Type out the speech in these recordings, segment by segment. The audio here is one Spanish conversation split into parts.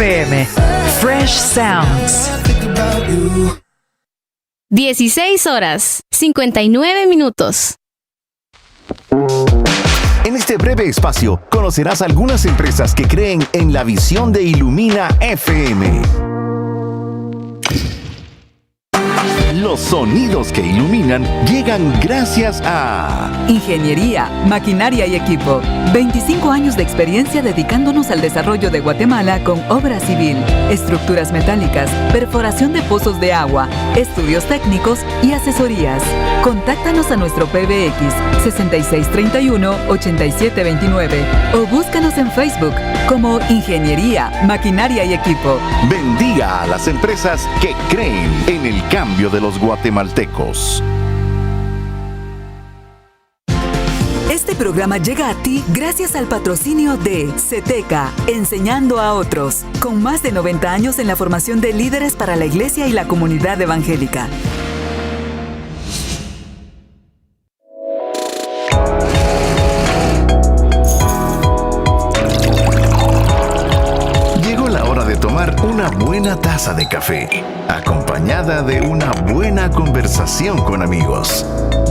FM. Fresh Sounds. 16 horas, 59 minutos. En este breve espacio conocerás algunas empresas que creen en la visión de Ilumina FM. Los sonidos que iluminan llegan gracias a Ingeniería, Maquinaria y Equipo. 25 años de experiencia dedicándonos al desarrollo de Guatemala con obra civil, estructuras metálicas, perforación de pozos de agua, estudios técnicos y asesorías. Contáctanos a nuestro PBX 6631-8729 o búscanos en Facebook como Ingeniería, Maquinaria y Equipo. Bendiga a las empresas que creen en el cambio de los guatemaltecos. Este programa llega a ti gracias al patrocinio de CETECA, enseñando a otros, con más de 90 años en la formación de líderes para la iglesia y la comunidad evangélica. Llegó la hora de tomar una buena taza de café, acompañada de una buena conversación con amigos.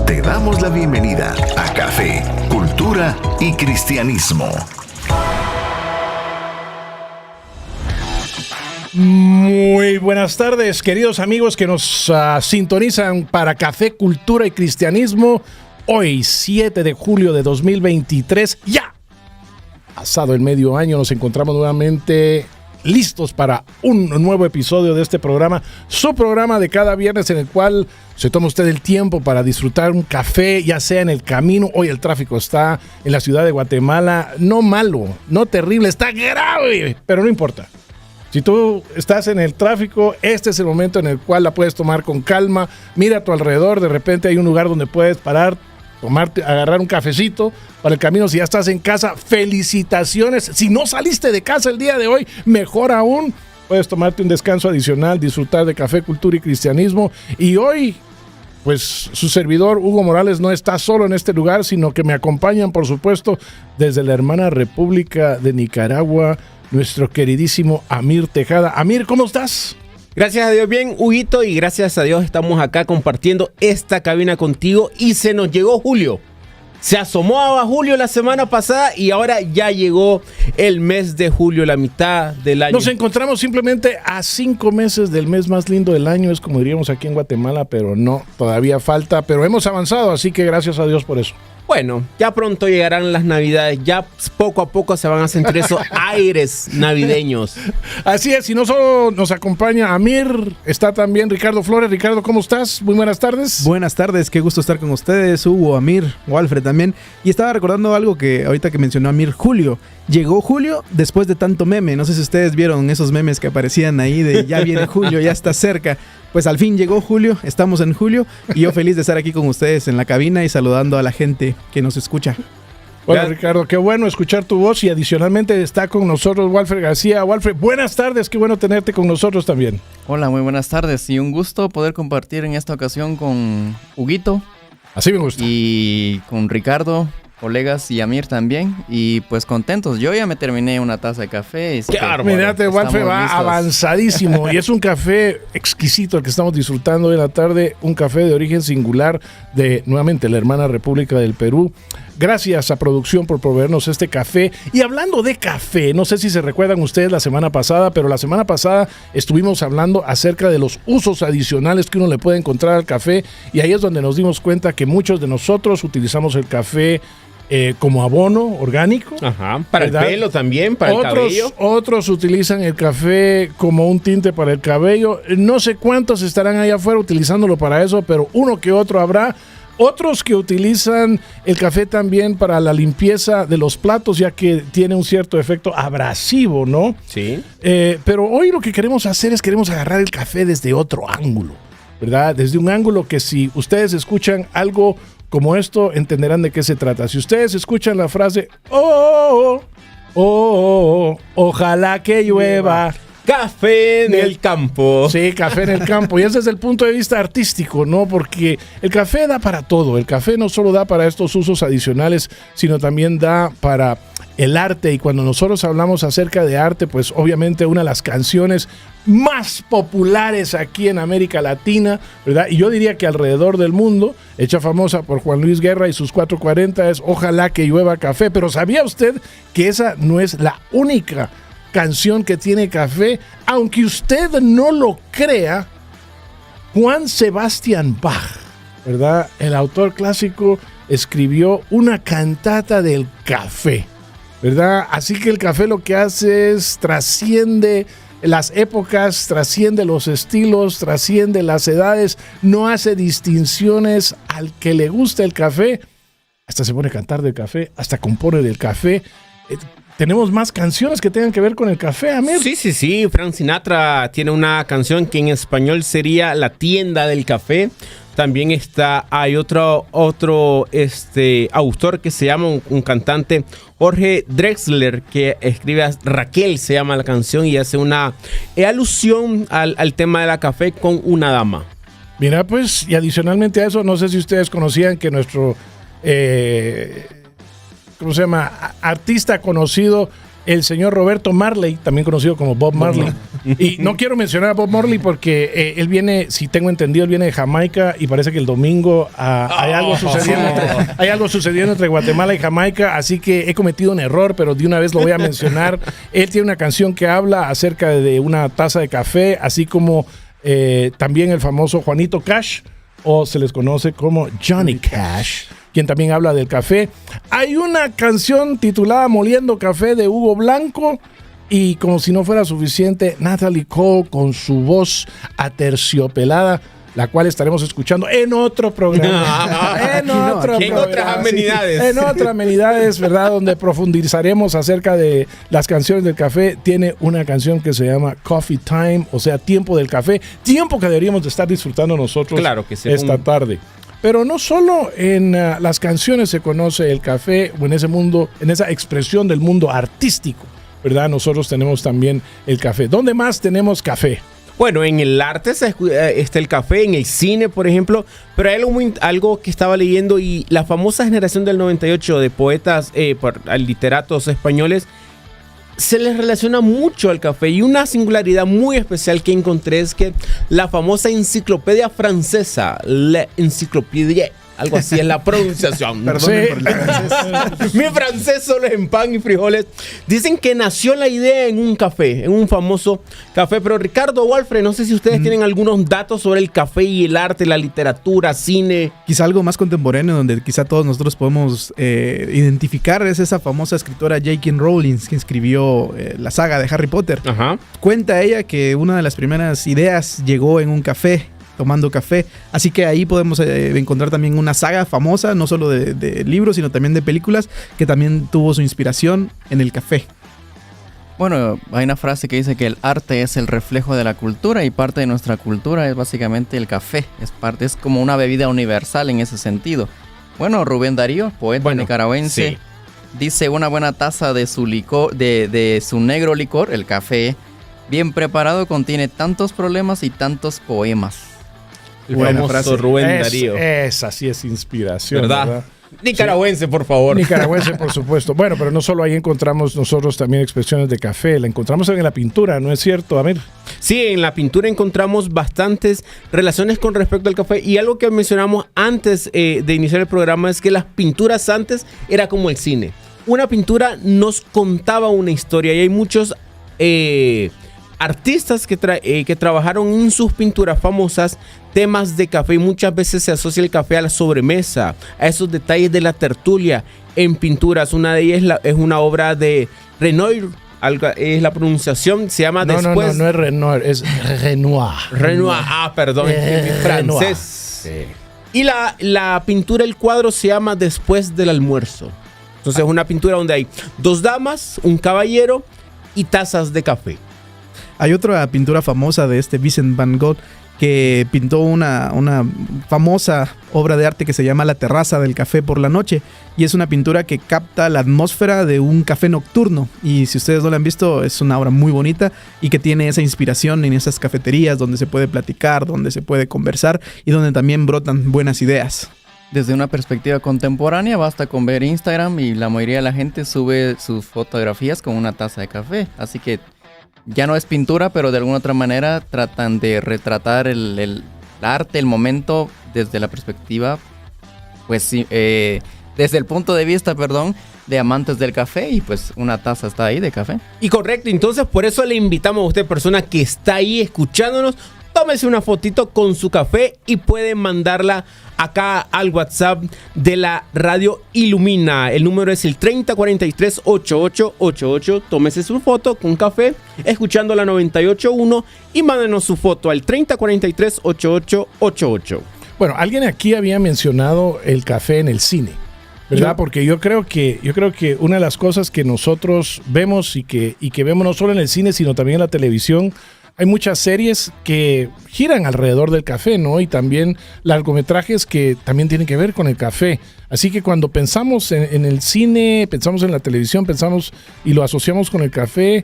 Te damos la bienvenida a Café, Cultura y Cristianismo. Muy buenas tardes, queridos amigos que nos sintonizan para Café, Cultura y Cristianismo. Hoy, 7 de julio de 2023, ya pasado el medio año, nos encontramos nuevamente listos para un nuevo episodio de este programa, su programa de cada viernes en el cual se toma usted el tiempo para disfrutar un café, ya sea en el camino. Hoy el tráfico está en la ciudad de Guatemala, no malo, no terrible, está grave, pero no importa. Si tú estás en el tráfico, este es el momento en el cual la puedes tomar con calma. Mira a tu alrededor, de repente hay un lugar donde puedes parar, tomarte, agarrar un cafecito para el camino. Si ya estás en casa, felicitaciones. Si no saliste de casa el día de hoy, mejor aún, puedes tomarte un descanso adicional, disfrutar de Café, Cultura y Cristianismo. Y hoy, pues su servidor Hugo Morales no está solo en este lugar, sino que me acompañan, por supuesto, desde la hermana República de Nicaragua, nuestro queridísimo Amir Tejada. Amir, ¿cómo estás? Gracias a Dios, bien, Huguito, y gracias a Dios estamos acá compartiendo esta cabina contigo y se nos llegó Julio. Se asomó a Julio la semana pasada y ahora ya llegó el mes de julio, la mitad del año. Nos encontramos simplemente a 5 meses del mes más lindo del año, es como diríamos aquí en Guatemala, pero no, todavía falta, pero hemos avanzado, así que gracias a Dios por eso. Bueno, ya pronto llegarán las Navidades, ya poco a poco se van a sentir esos aires navideños. Así es, y no solo nos acompaña Amir, está también Ricardo Flores. Ricardo, ¿cómo estás? Muy buenas tardes. Buenas tardes, qué gusto estar con ustedes, Hugo, Amir, Walfred también. Y estaba recordando algo que ahorita que mencionó Amir, Julio. Llegó Julio después de tanto meme, no sé si ustedes vieron esos memes que aparecían ahí de ya viene Julio, ya está cerca. Pues al fin llegó julio, estamos en julio y yo feliz de estar aquí con ustedes en la cabina y saludando a la gente que nos escucha. Hola Ricardo, qué bueno escuchar tu voz y adicionalmente está con nosotros Walfred García. Walfred, buenas tardes, qué bueno tenerte con nosotros también. Hola, muy buenas tardes y un gusto poder compartir en esta ocasión con Huguito. Así me gusta. Y con Ricardo, colegas y Amir también, y pues contentos. Yo ya me terminé una taza de café. Claro, mirate, Walfred va listos. Avanzadísimo y es un café exquisito el que estamos disfrutando hoy en la tarde, un café de origen singular de, nuevamente, la hermana República del Perú. Gracias a producción por proveernos este café. Y hablando de café, no sé si se recuerdan ustedes la semana pasada, pero la semana pasada estuvimos hablando acerca de los usos adicionales que uno le puede encontrar al café, y ahí es donde nos dimos cuenta que muchos de nosotros utilizamos el café como abono orgánico. Ajá, para ¿verdad? El pelo también, para el cabello. Otros utilizan el café como un tinte para el cabello. No sé cuántos estarán allá afuera utilizándolo para eso, pero uno que otro habrá. Otros que utilizan el café también para la limpieza de los platos, ya que tiene un cierto efecto abrasivo, ¿no? Sí. Pero hoy lo que queremos hacer es queremos agarrar el café desde otro ángulo, ¿verdad? Desde un ángulo que si ustedes escuchan algo como esto, entenderán de qué se trata. Si ustedes escuchan la frase, ojalá que llueva. Café en el campo. Sí, café en el campo. Y ese es el punto de vista artístico, ¿no? Porque el café da para todo. El café no solo da para estos usos adicionales, sino también da para el arte, y cuando nosotros hablamos acerca de arte, pues obviamente una de las canciones más populares aquí en América Latina, ¿verdad? Y yo diría que alrededor del mundo, hecha famosa por Juan Luis Guerra y sus 440, es Ojalá que llueva café. Pero ¿sabía usted que esa no es la única canción que tiene café? Aunque usted no lo crea, Juan Sebastián Bach, ¿verdad? El autor clásico escribió una cantata del café, ¿verdad? Así que el café lo que hace es trasciende las épocas, trasciende los estilos, trasciende las edades, no hace distinciones. Al que le gusta el café, hasta se pone a cantar del café, hasta compone del café. Tenemos más canciones que tengan que ver con el café, Amir. Sí. Frank Sinatra tiene una canción que en español sería La tienda del café. También hay otro autor que se llama un cantante, Jorge Drexler, que escribe Raquel, se llama la canción, y hace una alusión al tema de la café con una dama. Mira, pues, y adicionalmente a eso, no sé si ustedes conocían que nuestro ¿cómo se llama? Artista conocido, el señor Roberto Marley, también conocido como Bob Marley. Y no quiero mencionar a Bob Marley porque él viene, si tengo entendido, él viene de Jamaica, y parece que el domingo hay algo sucediendo entre Guatemala y Jamaica, así que he cometido un error, pero de una vez lo voy a mencionar. Él tiene una canción que habla acerca de una taza de café, así como también el famoso Juanito Cash, o se les conoce como Johnny Cash, quien también habla del café. Hay una canción titulada Moliendo Café de Hugo Blanco, y como si no fuera suficiente, Natalie Cole con su voz aterciopelada, la cual estaremos escuchando en otro programa. En otras amenidades. En otras amenidades, ¿verdad? Donde profundizaremos acerca de las canciones del café. Tiene una canción que se llama Coffee Time, o sea, tiempo del café. Tiempo que deberíamos de estar disfrutando nosotros, claro que sí, esta tarde. Pero no solo en las canciones se conoce el café, o en ese mundo, en esa expresión del mundo artístico, ¿verdad? Nosotros tenemos también el café. ¿Dónde más tenemos café? Bueno, en el arte está el café, en el cine, por ejemplo, pero hay algo que estaba leyendo, y la famosa generación del 98 de poetas, literatos españoles, se les relaciona mucho al café, y una singularidad muy especial que encontré es que la famosa enciclopedia francesa, la enciclopedia, algo así es la pronunciación. Perdón por el francés. Mi francés solo es en pan y frijoles. Dicen que nació la idea en un café, en un famoso café. Pero Ricardo o Alfred, no sé si ustedes tienen algunos datos sobre el café y el arte, la literatura, cine. Quizá algo más contemporáneo, donde quizá todos nosotros podemos identificar, es esa famosa escritora J.K. Rowling, que escribió la saga de Harry Potter. Ajá. Cuenta ella que una de las primeras ideas llegó en un café, tomando café, así que ahí podemos encontrar también una saga famosa, no solo de libros, sino también de películas, que también tuvo su inspiración en el café. Bueno, hay una frase que dice que el arte es el reflejo de la cultura, y parte de nuestra cultura es básicamente el café, es como una bebida universal en ese sentido. Bueno, Rubén Darío, poeta nicaragüense, sí, dice: una buena taza de su licor, de su negro licor, el café, bien preparado, contiene tantos problemas y tantos poemas. El famoso frase. Rubén Darío. Esa sí es inspiración, ¿verdad? Nicaragüense, sí, por favor. Nicaragüense, por supuesto. Bueno, pero no solo ahí encontramos nosotros también expresiones de café, la encontramos en la pintura, ¿no es cierto, Amir? Sí, en la pintura encontramos bastantes relaciones con respecto al café, y algo que mencionamos antes de iniciar el programa es que las pinturas antes era como el cine. Una pintura nos contaba una historia, y hay muchos artistas que trabajaron en sus pinturas famosas temas de café, y muchas veces se asocia el café a la sobremesa, a esos detalles de la tertulia en pinturas. Una de ellas es una obra de Renoir, es la pronunciación, se llama no es Renoir, es Renoir. Renoir, perdón, es francés. Sí. Y la pintura, el cuadro se llama Después del almuerzo. Entonces es una pintura donde hay dos damas, un caballero y tazas de café. Hay otra pintura famosa de Vincent Van Gogh, que pintó una famosa obra de arte que se llama La terraza del café por la noche, y es una pintura que capta la atmósfera de un café nocturno, y si ustedes no la han visto, es una obra muy bonita y que tiene esa inspiración en esas cafeterías donde se puede platicar, donde se puede conversar y donde también brotan buenas ideas. desde una perspectiva contemporánea, basta con ver Instagram y la mayoría de la gente sube sus fotografías con una taza de café. Así que ya no es pintura, pero de alguna otra manera tratan de retratar el arte, el momento, desde la perspectiva, pues desde el punto de vista, de amantes del café, y pues una taza está ahí de café. Y correcto, entonces por eso le invitamos a usted, persona que está ahí escuchándonos, tómese una fotito con su café y puede mandarla acá al WhatsApp de la Radio Ilumina. El número es el 3043-8888. Tómese su foto con café, escuchando la 98.1 y mándenos su foto al 3043-8888. Bueno, alguien aquí había mencionado el café en el cine, ¿verdad? Porque yo creo que una de las cosas que nosotros vemos y que vemos no solo en el cine, sino también en la televisión, hay muchas series que giran alrededor del café, ¿no? Y también largometrajes que también tienen que ver con el café. Así que cuando pensamos en el cine, pensamos en la televisión, pensamos y lo asociamos con el café,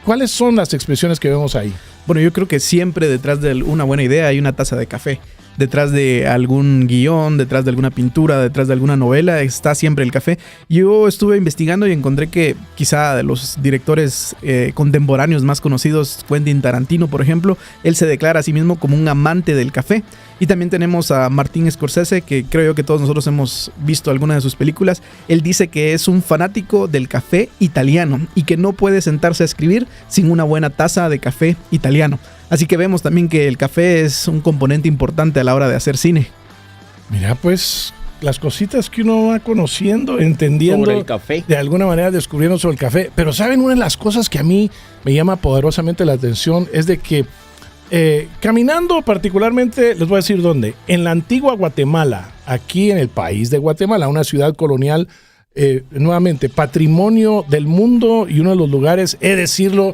¿cuáles son las expresiones que vemos ahí? Bueno, yo creo que siempre detrás de una buena idea hay una taza de café. Detrás de algún guión, detrás de alguna pintura, detrás de alguna novela, está siempre el café. Yo estuve investigando y encontré que quizá de los directores contemporáneos más conocidos, Quentin Tarantino, por ejemplo, él se declara a sí mismo como un amante del café. Y también tenemos a Martin Scorsese, que creo yo que todos nosotros hemos visto alguna de sus películas. Él dice que es un fanático del café italiano y que no puede sentarse a escribir sin una buena taza de café italiano. Así que vemos también que el café es un componente importante a la hora de hacer cine. Mira, pues, las cositas que uno va conociendo, entendiendo sobre el café, de alguna manera descubriendo sobre el café. Pero ¿saben? Una de las cosas que a mí me llama poderosamente la atención es de que caminando particularmente, les voy a decir dónde, en la antigua Guatemala, aquí en el país de Guatemala, una ciudad colonial, nuevamente, patrimonio del mundo y uno de los lugares, decirlo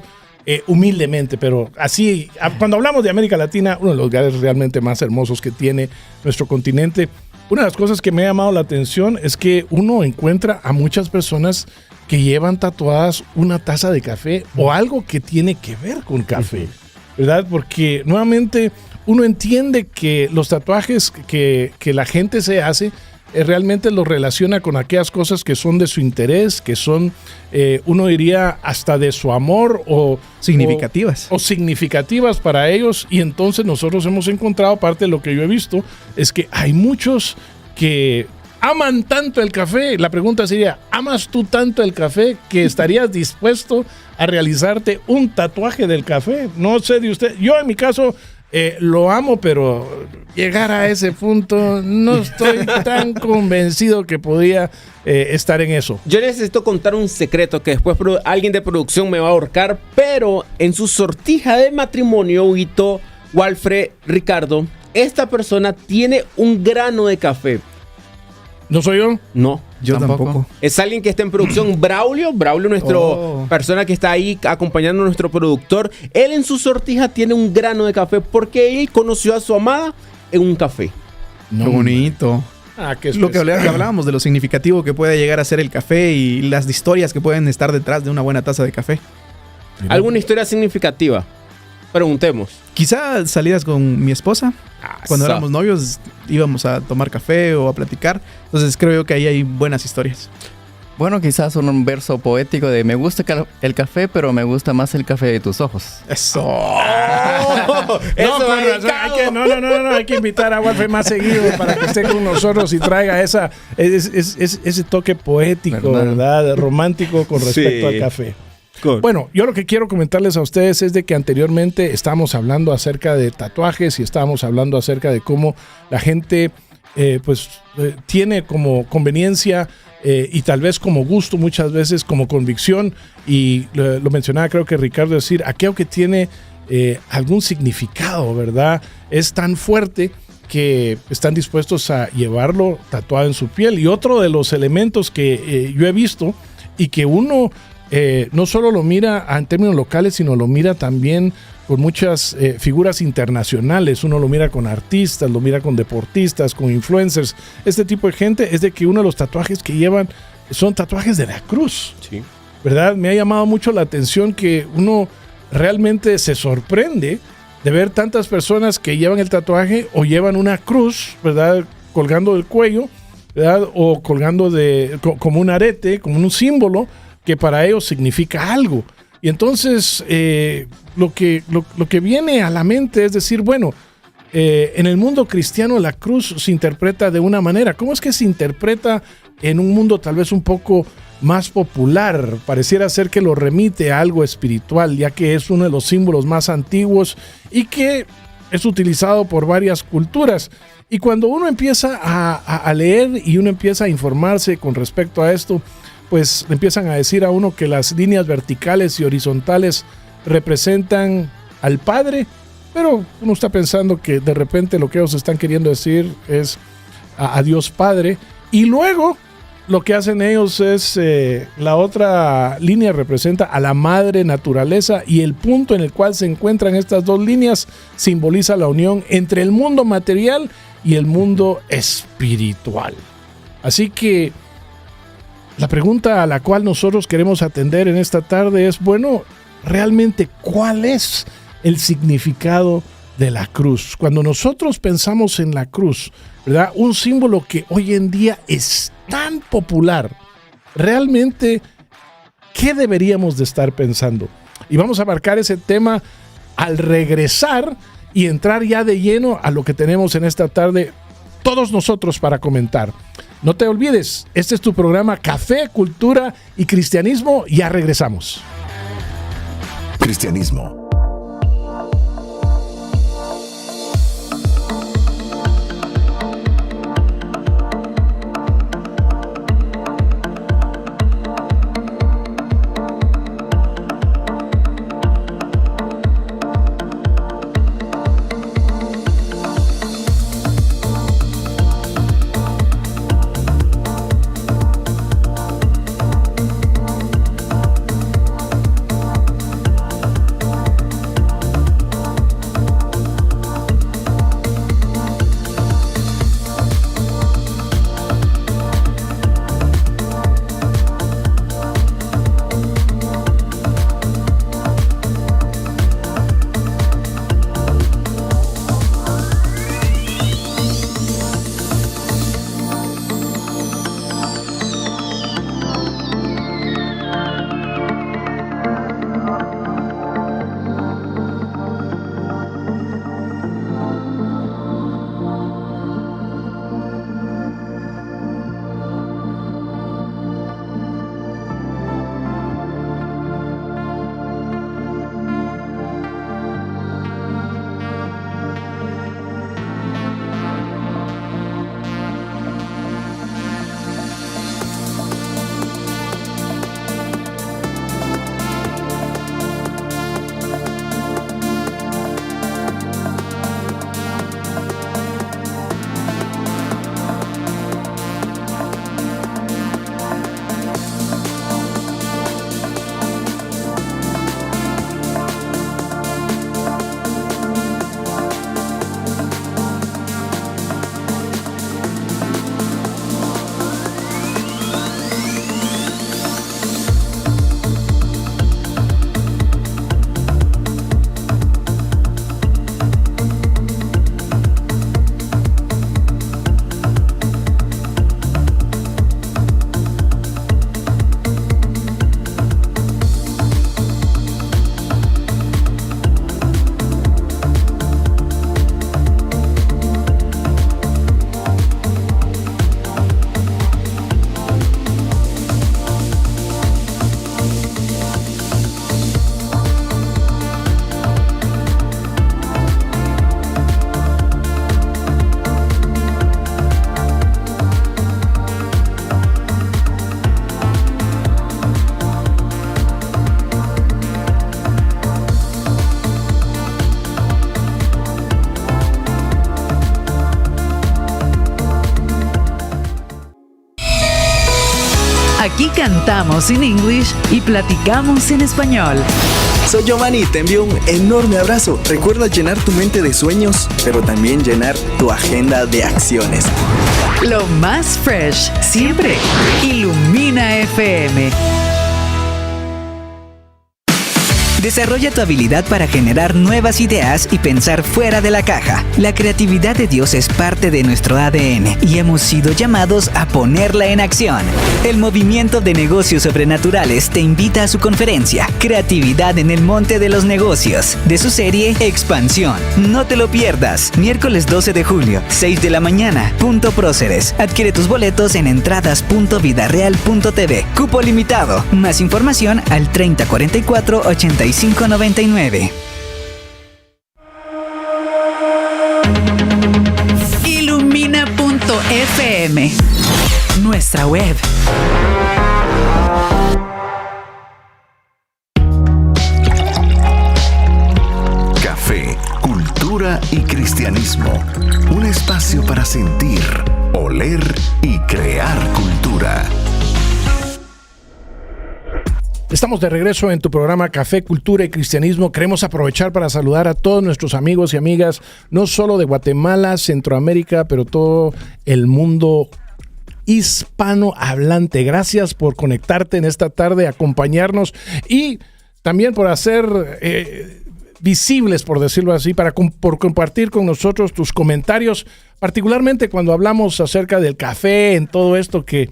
humildemente, pero así, cuando hablamos de América Latina, uno de los lugares realmente más hermosos que tiene nuestro continente. Una de las cosas que me ha llamado la atención es que uno encuentra a muchas personas que llevan tatuadas una taza de café o algo que tiene que ver con café, ¿verdad? Porque nuevamente uno entiende que los tatuajes que la gente se hace realmente los relaciona con aquellas cosas que son de su interés, que son, uno diría, hasta de su amor o significativas. O significativas para ellos. Y entonces nosotros hemos encontrado, parte de lo que yo he visto, es que hay muchos que aman tanto el café. La pregunta sería, ¿amas tú tanto el café que estarías dispuesto a realizarte un tatuaje del café? No sé de usted. Yo en mi caso lo amo, pero llegar a ese punto no estoy tan convencido que podría estar en eso. Yo necesito contar un secreto que después alguien de producción me va a ahorcar, pero en su sortija de matrimonio, Huguito, Walfred, Ricardo, esta persona tiene un grano de café. ¿No soy yo? No. Yo tampoco. Es alguien que está en producción. Braulio, nuestro persona que está ahí acompañando a nuestro productor. Él en su sortija tiene un grano de café porque él conoció a su amada en un café. Qué bonito. Qué lo que hablábamos de lo significativo que puede llegar a ser el café y las historias que pueden estar detrás de una buena taza de café. ¿Alguna historia significativa? Preguntemos. Quizá salidas con mi esposa. Cuando éramos novios íbamos a tomar café o a platicar. Entonces creo yo que ahí hay buenas historias. Bueno, quizás un verso poético de me gusta el café, pero me gusta más el café de tus ojos. Eso. Eso hay que invitar a Walfred más seguido para que esté con nosotros y traiga ese toque poético, ¿verdad? Romántico con respecto al café. Bueno, yo lo que quiero comentarles a ustedes es de que anteriormente estábamos hablando acerca de tatuajes y estábamos hablando acerca de cómo la gente tiene como conveniencia y tal vez como gusto, muchas veces como convicción, y lo mencionaba creo que Ricardo, decir, aquello que tiene algún significado, ¿verdad? Es tan fuerte que están dispuestos a llevarlo tatuado en su piel. Y otro de los elementos que yo he visto y que uno no solo lo mira en términos locales, sino lo mira también con muchas figuras internacionales. Uno lo mira con artistas, lo mira con deportistas, con influencers. Este tipo de gente es de que uno de los tatuajes que llevan son tatuajes de la cruz. Sí. ¿Verdad? Me ha llamado mucho la atención que uno realmente se sorprende de ver tantas personas que llevan el tatuaje o llevan una cruz, ¿verdad? colgando del cuello, ¿verdad? O colgando como un arete, como un símbolo que para ellos significa algo. Y entonces lo que viene a la mente es decir, bueno, en el mundo cristiano la cruz se interpreta de una manera. ¿Cómo es que se interpreta en un mundo tal vez un poco más popular? Pareciera ser que lo remite a algo espiritual, ya que es uno de los símbolos más antiguos y que es utilizado por varias culturas. Y cuando uno empieza a leer y uno empieza a informarse con respecto a esto, pues empiezan a decir a uno que las líneas verticales y horizontales representan al Padre, pero uno está pensando que de repente lo que ellos están queriendo decir es a Dios Padre. Y luego lo que hacen ellos es, la otra línea representa a la madre naturaleza, y el punto en el cual se encuentran estas dos líneas simboliza la unión entre el mundo material y el mundo espiritual. Así que la pregunta a la cual nosotros queremos atender en esta tarde es, bueno, realmente, ¿cuál es el significado de la cruz? Cuando nosotros pensamos en la cruz, ¿verdad? Un símbolo que hoy en día es tan popular, realmente, ¿qué deberíamos de estar pensando? Y vamos a abarcar ese tema al regresar y entrar ya de lleno a lo que tenemos en esta tarde todos nosotros para comentar. No te olvides, este es tu programa Café, Cultura y Cristianismo. Ya regresamos. Cristianismo. Aquí cantamos en English y platicamos en español. Soy Giovanni y te envío un enorme abrazo. Recuerda llenar tu mente de sueños, pero también llenar tu agenda de acciones. Lo más fresh siempre. Ilumina FM. Desarrolla tu habilidad para generar nuevas ideas y pensar fuera de la caja. La creatividad de Dios es parte de nuestro ADN y hemos sido llamados a ponerla en acción. El Movimiento de Negocios Sobrenaturales te invita a su conferencia Creatividad en el Monte de los Negocios, de su serie Expansión. No te lo pierdas. Miércoles 12 de julio, 6 de la mañana. Punto Próceres. Adquiere tus boletos en entradas.vidareal.tv. Cupo limitado. Más información al 3044-8599. Ilumina.fm, nuestra web. Café, cultura y cristianismo. Un espacio para sentir, oler y crear cultura. Estamos de regreso en tu programa Café, Cultura y Cristianismo. Queremos aprovechar para saludar a todos nuestros amigos y amigas, no solo de Guatemala, Centroamérica, pero todo el mundo hispanohablante. Gracias por conectarte en esta tarde, acompañarnos y también por hacer visibles, por decirlo así, por compartir con nosotros tus comentarios, particularmente cuando hablamos acerca del café, en todo esto que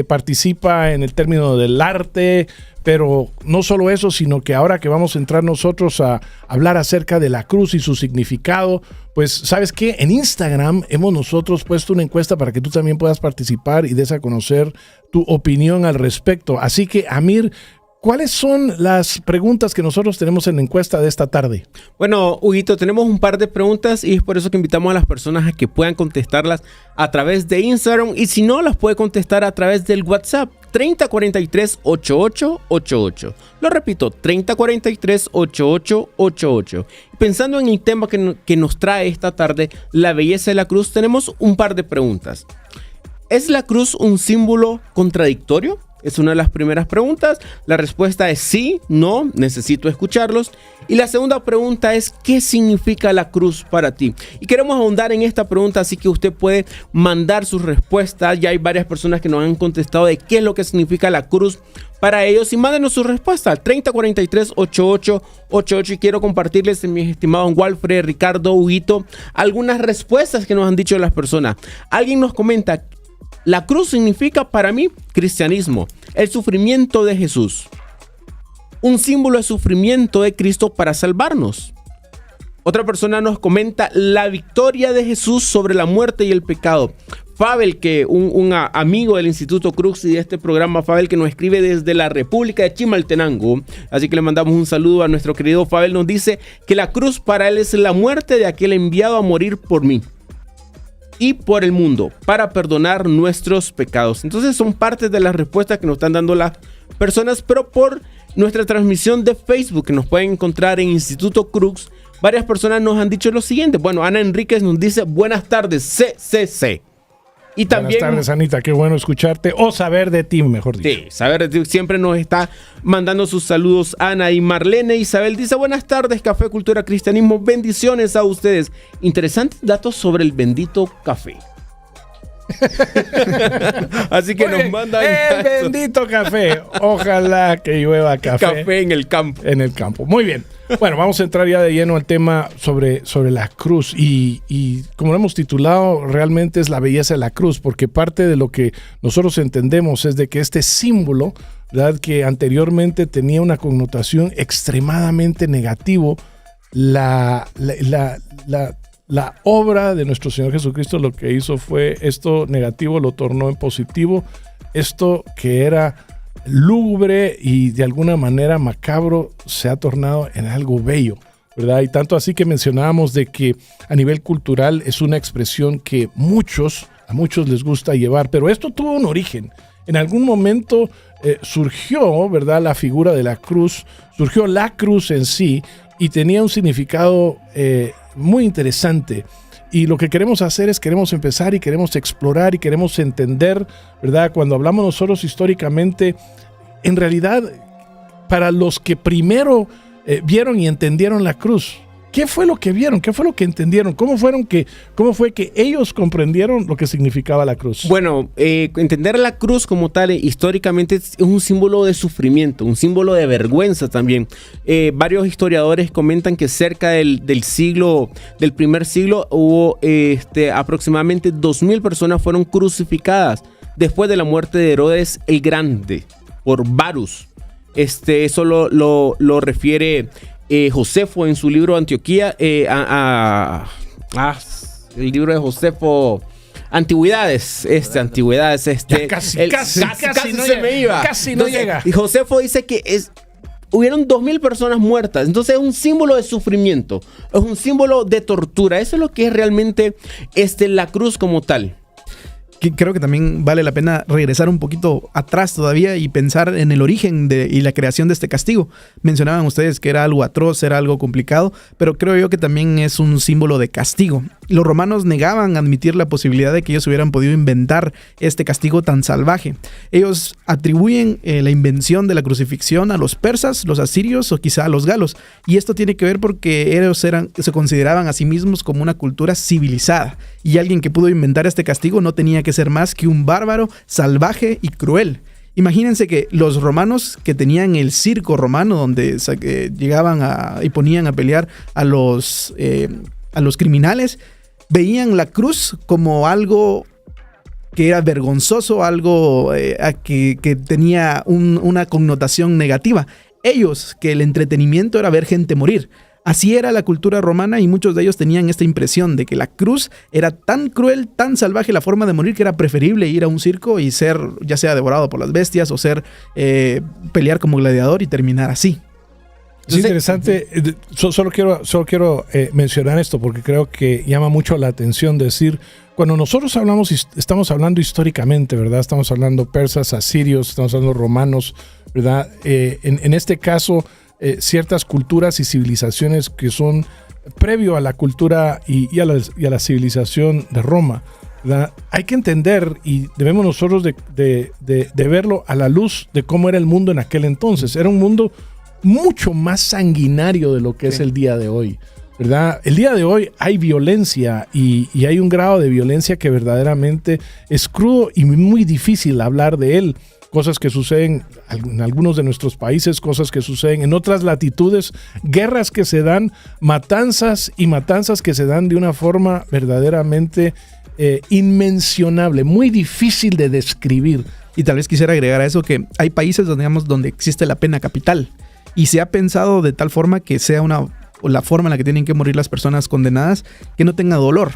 participa en el término del arte. Pero no solo eso, sino que ahora que vamos a entrar nosotros a hablar acerca de la cruz y su significado, pues ¿sabes qué? En Instagram hemos nosotros puesto una encuesta para que tú también puedas participar y des a conocer tu opinión al respecto. Así que, Amir, ¿cuáles son las preguntas que nosotros tenemos en la encuesta de esta tarde? Bueno, Huguito, tenemos un par de preguntas y es por eso que invitamos a las personas a que puedan contestarlas a través de Instagram y si no, las puede contestar a través del WhatsApp 3043-8888. Lo repito, 3043-8888. Pensando en el tema que nos trae esta tarde, la belleza de la cruz, tenemos un par de preguntas. ¿Es la cruz un símbolo contradictorio? Es una de las primeras preguntas. La respuesta es sí, no, necesito escucharlos. Y la segunda pregunta es, ¿qué significa la cruz para ti? Y queremos ahondar en esta pregunta, así que usted puede mandar sus respuestas. Ya hay varias personas que nos han contestado de qué es lo que significa la cruz para ellos. Y mándenos su respuesta al 3043-8888. Y quiero compartirles, mis estimados Walfred, Ricardo, Huguito, algunas respuestas que nos han dicho las personas. Alguien nos comenta: la cruz significa para mí cristianismo, el sufrimiento de Jesús, un símbolo de sufrimiento de Cristo para salvarnos. Otra persona nos comenta la victoria de Jesús sobre la muerte y el pecado. Fabel, que un amigo del Instituto Crux y de este programa, Fabel, que nos escribe desde la República de Chimaltenango, así que le mandamos un saludo a nuestro querido Fabel, nos dice que la cruz para él es la muerte de aquel enviado a morir por mí y por el mundo, para perdonar nuestros pecados. Entonces son parte de las respuestas que nos están dando las personas, pero por nuestra transmisión de Facebook, que nos pueden encontrar en Instituto Crux, varias personas nos han dicho lo siguiente. Bueno, Ana Enríquez nos dice: buenas tardes, CCC. Y también, buenas tardes, Anita, qué bueno escucharte o saber de ti, mejor dicho. Sí, saber de ti. Siempre nos está mandando sus saludos Ana. Y Marlene Isabel dice: buenas tardes, Café, Cultura, Cristianismo, bendiciones a ustedes. Interesantes datos sobre el bendito café. Así que nos mandan el bendito café. Ojalá que llueva café en el campo. En el campo. Muy bien. Bueno, vamos a entrar ya de lleno al tema sobre la cruz y como lo hemos titulado, realmente es la belleza de la cruz, porque parte de lo que nosotros entendemos es de que este símbolo, ¿verdad?, que anteriormente tenía una connotación extremadamente negativo, la obra de nuestro Señor Jesucristo lo que hizo fue esto negativo, lo tornó en positivo. Esto que era lúgubre y de alguna manera macabro se ha tornado en algo bello, ¿verdad? Y tanto así que mencionábamos de que a nivel cultural es una expresión que a muchos les gusta llevar, pero esto tuvo un origen. En algún momento surgió, ¿verdad?, la figura de la cruz, surgió la cruz en sí y tenía un significado muy interesante. Y lo que queremos hacer es queremos empezar y queremos explorar y queremos entender, ¿verdad? Cuando hablamos nosotros históricamente, en realidad, para los que primero vieron y entendieron la cruz, ¿Qué fue lo que vieron? ¿Qué fue lo que entendieron? ¿Cómo fue que ellos comprendieron lo que significaba la cruz? Bueno, entender la cruz como tal, históricamente es un símbolo de sufrimiento, un símbolo de vergüenza también. Varios historiadores comentan que cerca del primer siglo, hubo aproximadamente 2.000 personas fueron crucificadas después de la muerte de Herodes el Grande por Varus. Eso lo refiere Josefo en su libro Antioquía, el libro de Josefo, Antigüedades. Casi se me iba. Casi no llega. Y Josefo dice que hubieron 2.000 personas muertas. Entonces es un símbolo de sufrimiento, es un símbolo de tortura. Eso es lo que es realmente la cruz como tal. Creo que también vale la pena regresar un poquito atrás todavía y pensar en el origen y la creación de este castigo. Mencionaban ustedes que era algo atroz, era algo complicado, pero creo yo que también es un símbolo de castigo. Los romanos negaban admitir la posibilidad de que ellos hubieran podido inventar este castigo tan salvaje. Ellos atribuyen la invención de la crucifixión a los persas, los asirios o quizá a los galos. Y esto tiene que ver porque ellos se consideraban a sí mismos como una cultura civilizada. Y alguien que pudo inventar este castigo no tenía que ser más que un bárbaro, salvaje y cruel. Imagínense que los romanos que tenían el circo romano, donde llegaban y ponían a pelear a los criminales, veían la cruz como algo que era vergonzoso, algo que tenía una connotación negativa. Ellos, que el entretenimiento era ver gente morir. Así era la cultura romana y muchos de ellos tenían esta impresión de que la cruz era tan cruel, tan salvaje la forma de morir que era preferible ir a un circo y ser ya sea devorado por las bestias o pelear como gladiador y terminar así. Es interesante, solo quiero mencionar esto porque creo que llama mucho la atención decir, cuando nosotros estamos hablando históricamente, ¿verdad? Estamos hablando persas, asirios, estamos hablando romanos, ¿verdad? En este caso, ciertas culturas y civilizaciones que son previo a la cultura y a la civilización de Roma, ¿verdad? Hay que entender y debemos nosotros de verlo a la luz de cómo era el mundo en aquel entonces. Era un mundo mucho más sanguinario de lo que es el día de hoy, ¿verdad? El día de hoy hay violencia y hay un grado de violencia que verdaderamente es crudo y muy difícil hablar de él. Cosas que suceden en algunos de nuestros países, cosas que suceden en otras latitudes, guerras que se dan, matanzas que se dan de una forma verdaderamente inmencionable, muy difícil de describir. Y tal vez quisiera agregar a eso que hay países donde existe la pena capital y se ha pensado de tal forma que sea la forma en la que tienen que morir las personas condenadas que no tenga dolor.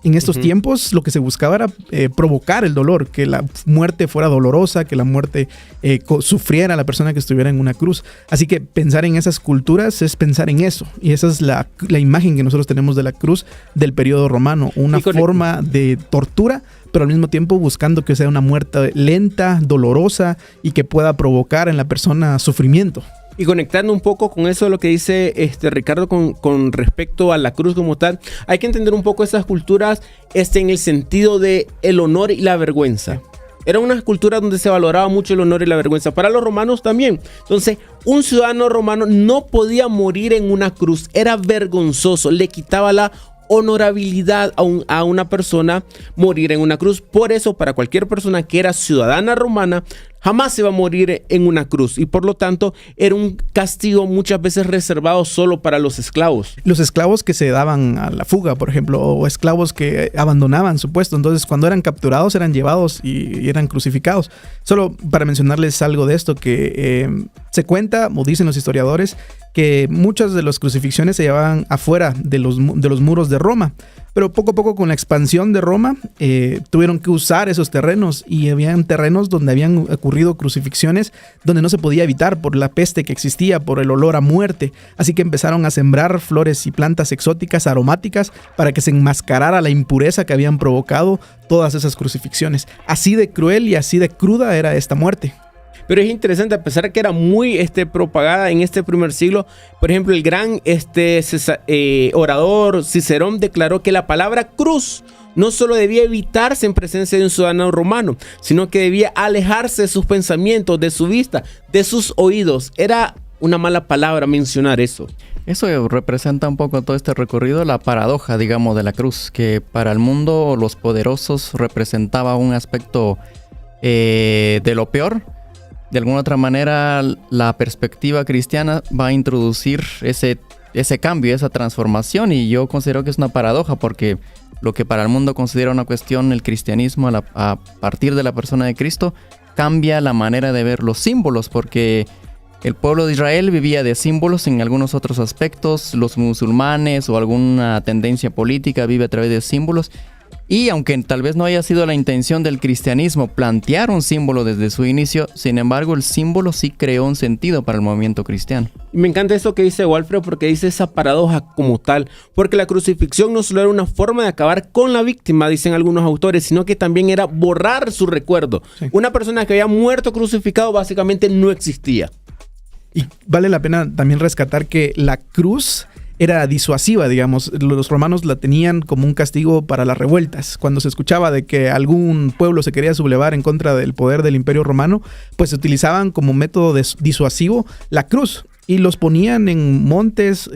En estos tiempos lo que se buscaba era provocar el dolor, que la muerte fuera dolorosa, que la muerte sufriera a la persona que estuviera en una cruz. Así que pensar en esas culturas es pensar en eso. Y esa es la imagen que nosotros tenemos de la cruz del periodo romano. Una forma de tortura, pero al mismo tiempo buscando que sea una muerte lenta, dolorosa y que pueda provocar en la persona sufrimiento. Y conectando un poco con eso de lo que dice Ricardo con respecto a la cruz como tal, hay que entender un poco esas culturas en el sentido de el honor y la vergüenza. Era una cultura donde se valoraba mucho el honor y la vergüenza. Para los romanos también. Entonces, un ciudadano romano no podía morir en una cruz. Era vergonzoso. Le quitaba la honorabilidad a una persona morir en una cruz. Por eso, para cualquier persona que era ciudadana romana, jamás se va a morir en una cruz. Y por lo tanto, era un castigo muchas veces reservado solo para los esclavos. Los esclavos que se daban a la fuga, por ejemplo, o esclavos que abandonaban su puesto. Entonces, cuando eran capturados, eran llevados y eran crucificados. Solo para mencionarles algo de esto, que se cuenta, o dicen los historiadores, que muchas de las crucifixiones se llevaban afuera de los muros de Roma. Pero poco a poco, con la expansión de Roma, tuvieron que usar esos terrenos, y habían terrenos donde habían ocurrido crucifixiones donde no se podía evitar por la peste que existía, por el olor a muerte. Así que empezaron a sembrar flores y plantas exóticas, aromáticas, para que se enmascarara la impureza que habían provocado todas esas crucifixiones. Así de cruel y así de cruda era esta muerte. Pero es interesante, a pesar de que era muy propagada en este primer siglo, por ejemplo, el gran orador Cicerón declaró que la palabra cruz no solo debía evitarse en presencia de un ciudadano romano, sino que debía alejarse de sus pensamientos, de su vista, de sus oídos. Era una mala palabra mencionar eso. Eso representa un poco todo este recorrido, la paradoja, digamos, de la cruz, que para el mundo los poderosos representaba un aspecto de lo peor. De alguna otra manera, la perspectiva cristiana va a introducir ese cambio, esa transformación, y yo considero que es una paradoja, porque lo que para el mundo considera una cuestión, el cristianismo, a partir de la persona de Cristo, cambia la manera de ver los símbolos, porque el pueblo de Israel vivía de símbolos en algunos otros aspectos, los musulmanes o alguna tendencia política vive a través de símbolos, y aunque tal vez no haya sido la intención del cristianismo plantear un símbolo desde su inicio, sin embargo el símbolo sí creó un sentido para el movimiento cristiano. Y me encanta eso que dice Walfred, porque dice esa paradoja como tal, porque la crucifixión no solo era una forma de acabar con la víctima, dicen algunos autores, sino que también era borrar su recuerdo. Sí. Una persona que había muerto crucificado básicamente no existía. Y vale la pena también rescatar que la cruz era disuasiva, digamos. Los romanos la tenían como un castigo para las revueltas. Cuando se escuchaba de que algún pueblo se quería sublevar en contra del poder del Imperio Romano, pues se utilizaban como método disuasivo la cruz. Y los ponían en montes,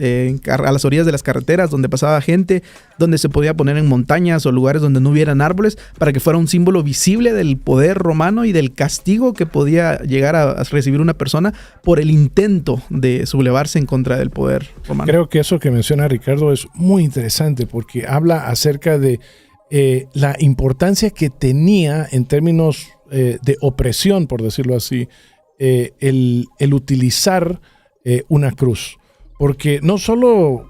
a las orillas de las carreteras donde pasaba gente, donde se podía poner en montañas o lugares donde no hubieran árboles, para que fuera un símbolo visible del poder romano y del castigo que podía llegar a recibir una persona por el intento de sublevarse en contra del poder romano. Creo que eso que menciona Ricardo es muy interesante, porque habla acerca de la importancia que tenía en términos de opresión, por decirlo así, el utilizar una cruz, porque no solo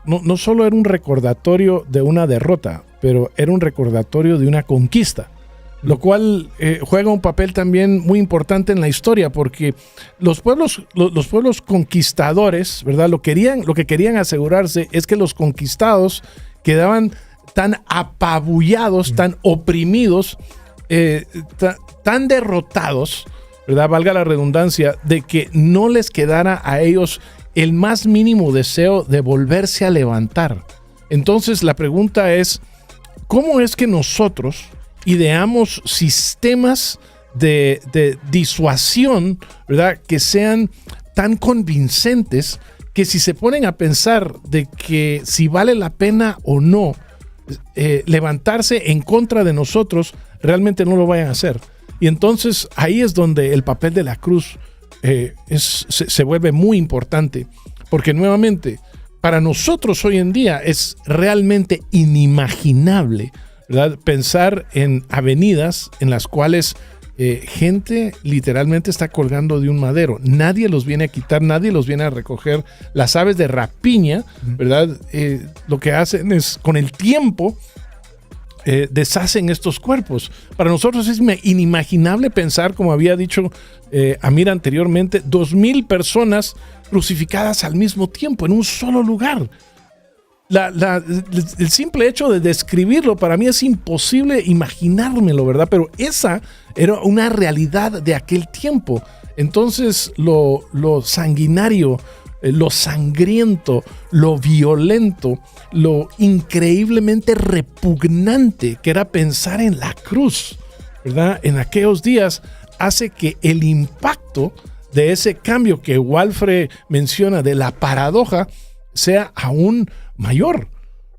era un recordatorio de una derrota, pero era un recordatorio de una conquista, lo cual juega un papel también muy importante en la historia, porque los pueblos conquistadores, ¿verdad? Lo que querían asegurarse es que los conquistados quedaban tan apabullados, tan oprimidos, tan derrotados, ¿verdad? Valga la redundancia, de que no les quedara a ellos el más mínimo deseo de volverse a levantar. Entonces la pregunta es, ¿cómo es que nosotros ideamos sistemas de disuasión, ¿verdad?, que sean tan convincentes que si se ponen a pensar de que si vale la pena o no levantarse en contra de nosotros, realmente no lo vayan a hacer? Y entonces ahí es donde el papel de la cruz se vuelve muy importante, porque nuevamente para nosotros hoy en día es realmente inimaginable, ¿verdad?, pensar en avenidas en las cuales gente literalmente está colgando de un madero. Nadie los viene a quitar, nadie los viene a recoger. Las aves de rapiña, ¿verdad?, lo que hacen es con el tiempo deshacen estos cuerpos. Para nosotros es inimaginable pensar, como había dicho Amir anteriormente, 2,000 personas crucificadas al mismo tiempo en un solo lugar. El simple hecho de describirlo para mí es imposible imaginármelo, ¿verdad? Pero esa era una realidad de aquel tiempo. Entonces lo sanguinario, lo sangriento, lo violento, lo increíblemente repugnante que era pensar en la cruz, ¿verdad?, en aquellos días, hace que el impacto de ese cambio que Walfred menciona de la paradoja sea aún mayor,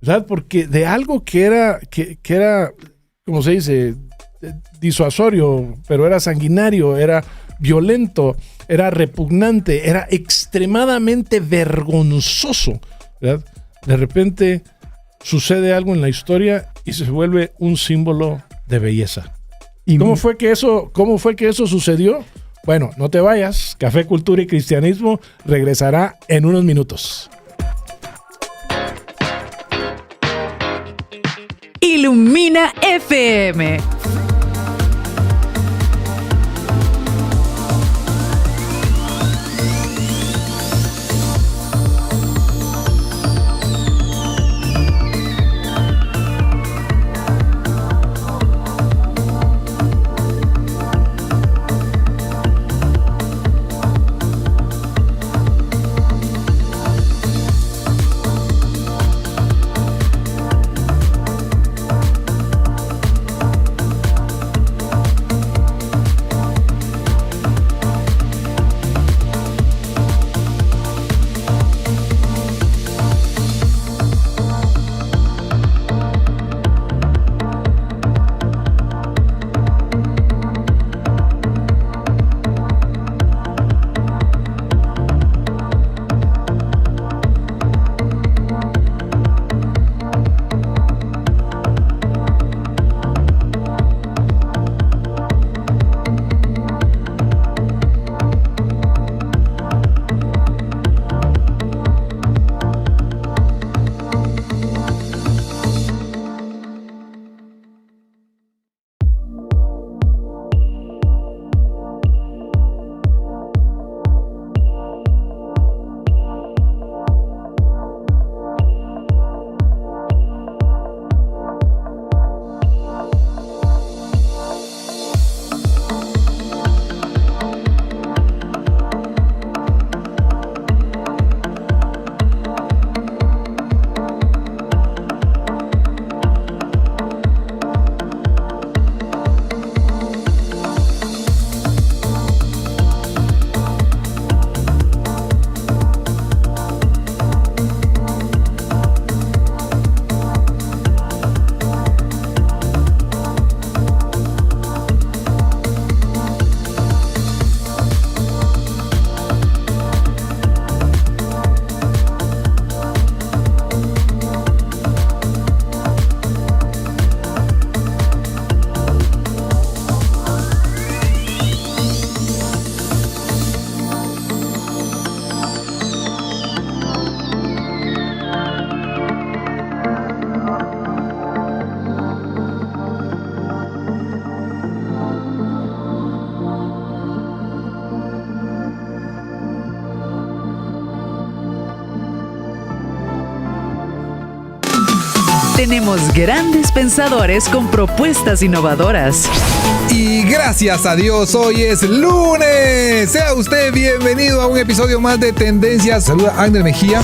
¿verdad? Porque de algo que era, como se dice, disuasorio, pero era sanguinario, era violento, era repugnante, era extremadamente vergonzoso, ¿verdad? De repente sucede algo en la historia y se vuelve un símbolo de belleza. ¿Y cómo fue que eso sucedió? Bueno, no te vayas. Café, Cultura y Cristianismo regresará en unos minutos. Ilumina FM. Tenemos grandes pensadores con propuestas innovadoras. Y gracias a Dios, hoy es lunes. Sea usted bienvenido a un episodio más de Tendencias. Saluda Agner Mejía.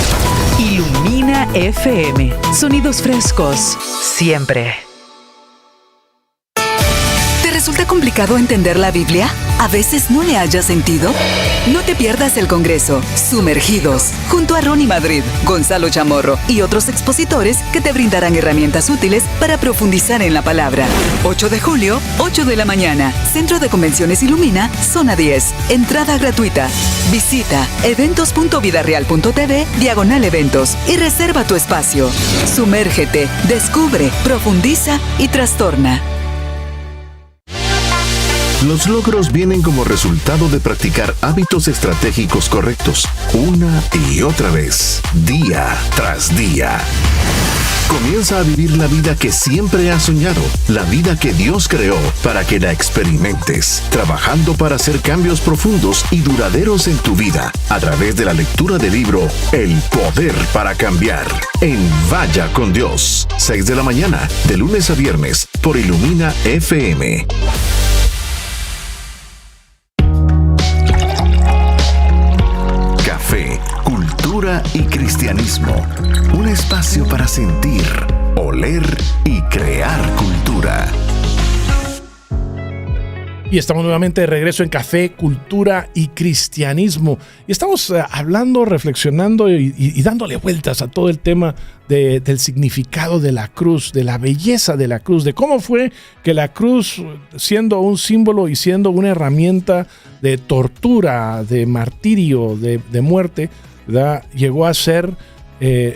Ilumina FM. Sonidos frescos. Siempre. ¿Te resulta complicado entender la Biblia? ¿A veces no le haya sentido? No te pierdas el Congreso Sumergidos, junto a Ronnie Madrid, Gonzalo Chamorro y otros expositores que te brindarán herramientas útiles para profundizar en la palabra. 8 de julio, 8 de la mañana, Centro de Convenciones Ilumina, Zona 10. Entrada gratuita. Visita eventos.vidareal.tv/eventos y reserva tu espacio. Sumérgete, descubre, profundiza y trastorna. Los logros vienen como resultado de practicar hábitos estratégicos correctos, una y otra vez, día tras día. Comienza a vivir la vida que siempre has soñado, la vida que Dios creó para que la experimentes, trabajando para hacer cambios profundos y duraderos en tu vida, a través de la lectura del libro El Poder para Cambiar, en Vaya con Dios, 6 de la mañana, de lunes a viernes, por Ilumina FM. Cultura y cristianismo. Un espacio para sentir, oler y crear cultura. Y estamos nuevamente de regreso en Café, Cultura y Cristianismo. Y estamos hablando, reflexionando y dándole vueltas a todo el tema del significado de la cruz, de la belleza de la cruz, de cómo fue que la cruz, siendo un símbolo y siendo una herramienta de tortura, de martirio, de muerte, ¿verdad?, llegó a ser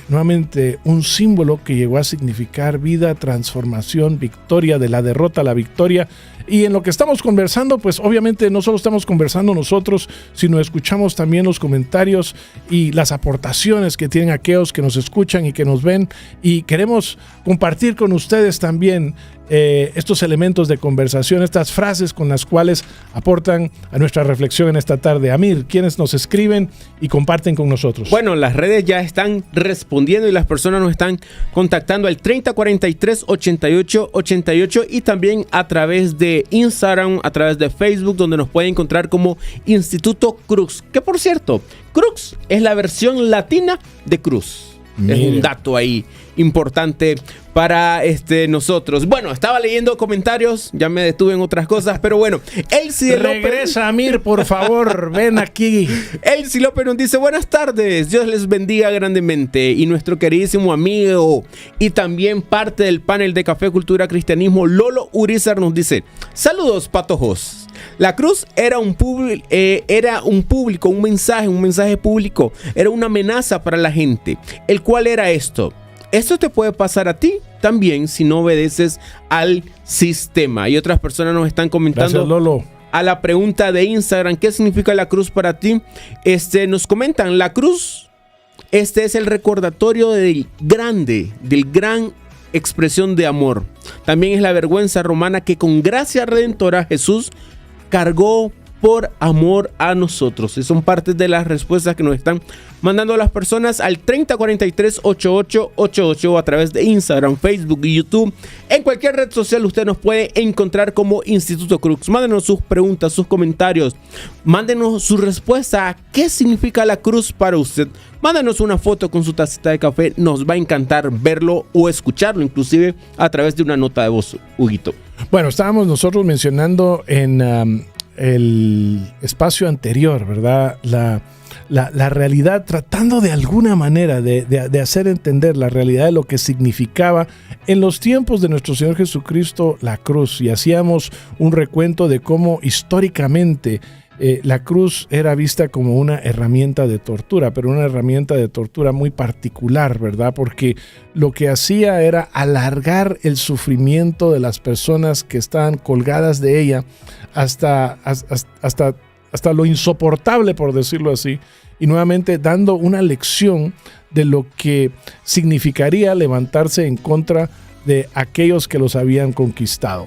nuevamente un símbolo que llegó a significar vida, transformación, victoria, de la derrota a la victoria. Y en lo que estamos conversando, pues obviamente no solo estamos conversando nosotros, sino escuchamos también los comentarios y las aportaciones que tienen aquellos que nos escuchan y que nos ven, y queremos compartir con ustedes también estos elementos de conversación, estas frases con las cuales aportan a nuestra reflexión en esta tarde. Amir, ¿quiénes nos escriben y comparten con nosotros? Bueno, las redes ya están respondiendo y las personas nos están contactando al 3043-8888 y también a través de Instagram, a través de Facebook, donde nos pueden encontrar como Instituto Crux. Que por cierto, Crux es la versión latina de cruz. Mira. Es un dato ahí importante para nosotros. Bueno, estaba leyendo comentarios, ya me detuve en otras cosas, pero bueno, Elsie López. Regresa, Amir, por favor, ven aquí. Elsie López nos dice: buenas tardes, Dios les bendiga grandemente. Y nuestro queridísimo amigo y también parte del panel de Café, Cultura, Cristianismo, Lolo Urizar, nos dice: saludos, patojos. La cruz era un público, un mensaje público, era una amenaza para la gente. ¿El cual era esto? Esto te puede pasar a ti también si no obedeces al sistema. Y otras personas nos están comentando. Gracias, Lolo. A la pregunta de Instagram, ¿qué significa la cruz para ti? Nos comentan: la cruz, es el recordatorio del gran expresión de amor. También es la vergüenza romana que con gracia redentora Jesús cargó por amor a nosotros. Y son parte de las respuestas que nos están mandando las personas al 3043-8888 o a través de Instagram, Facebook y YouTube. En cualquier red social usted nos puede encontrar como Instituto Crux. Mándenos sus preguntas, sus comentarios. Mándenos su respuesta a qué significa la cruz para usted. Mándenos una foto con su tacita de café. Nos va a encantar verlo o escucharlo, inclusive a través de una nota de voz, Huguito. Bueno, estábamos nosotros mencionando en el espacio anterior, ¿verdad? La realidad, tratando de alguna manera de hacer entender la realidad de lo que significaba en los tiempos de nuestro Señor Jesucristo la cruz, y hacíamos un recuento de cómo históricamente la cruz era vista como una herramienta de tortura, pero una herramienta de tortura muy particular, ¿verdad? Porque lo que hacía era alargar el sufrimiento de las personas que estaban colgadas de ella hasta lo insoportable, por decirlo así, y nuevamente dando una lección de lo que significaría levantarse en contra de aquellos que los habían conquistado.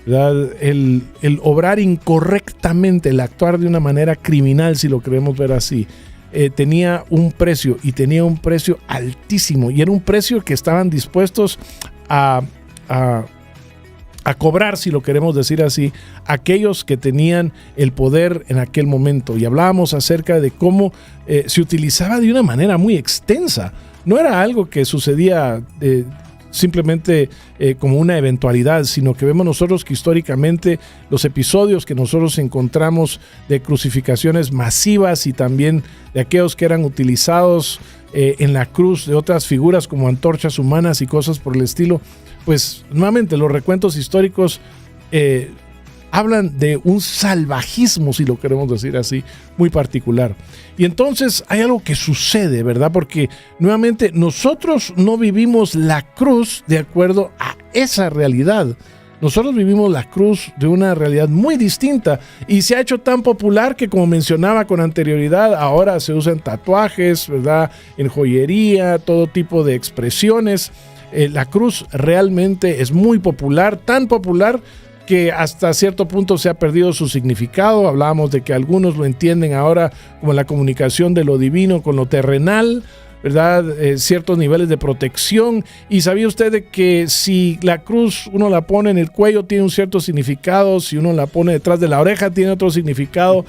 El obrar incorrectamente, el actuar de una manera criminal, si lo queremos ver así, tenía un precio, y tenía un precio altísimo, y era un precio que estaban dispuestos a cobrar, si lo queremos decir así, aquellos que tenían el poder en aquel momento. Y hablábamos acerca de cómo se utilizaba de una manera muy extensa. No era algo que sucedía simplemente como una eventualidad, sino que vemos nosotros que históricamente los episodios que nosotros encontramos de crucificaciones masivas y también de aquellos que eran utilizados en la cruz de otras figuras como antorchas humanas y cosas por el estilo, pues nuevamente los recuentos históricos hablan de un salvajismo, si lo queremos decir así, muy particular. Y entonces hay algo que sucede, ¿verdad? Porque nuevamente nosotros no vivimos la cruz de acuerdo a esa realidad. Nosotros vivimos la cruz de una realidad muy distinta y se ha hecho tan popular que, como mencionaba con anterioridad, ahora se usan tatuajes, ¿verdad? En joyería, todo tipo de expresiones. La cruz realmente es muy popular, tan popular que hasta cierto punto se ha perdido su significado. Hablábamos de que algunos lo entienden ahora como la comunicación de lo divino con lo terrenal, ¿verdad? Ciertos niveles de protección. Y sabía usted de que si la cruz uno la pone en el cuello tiene un cierto significado, si uno la pone detrás de la oreja tiene otro significado,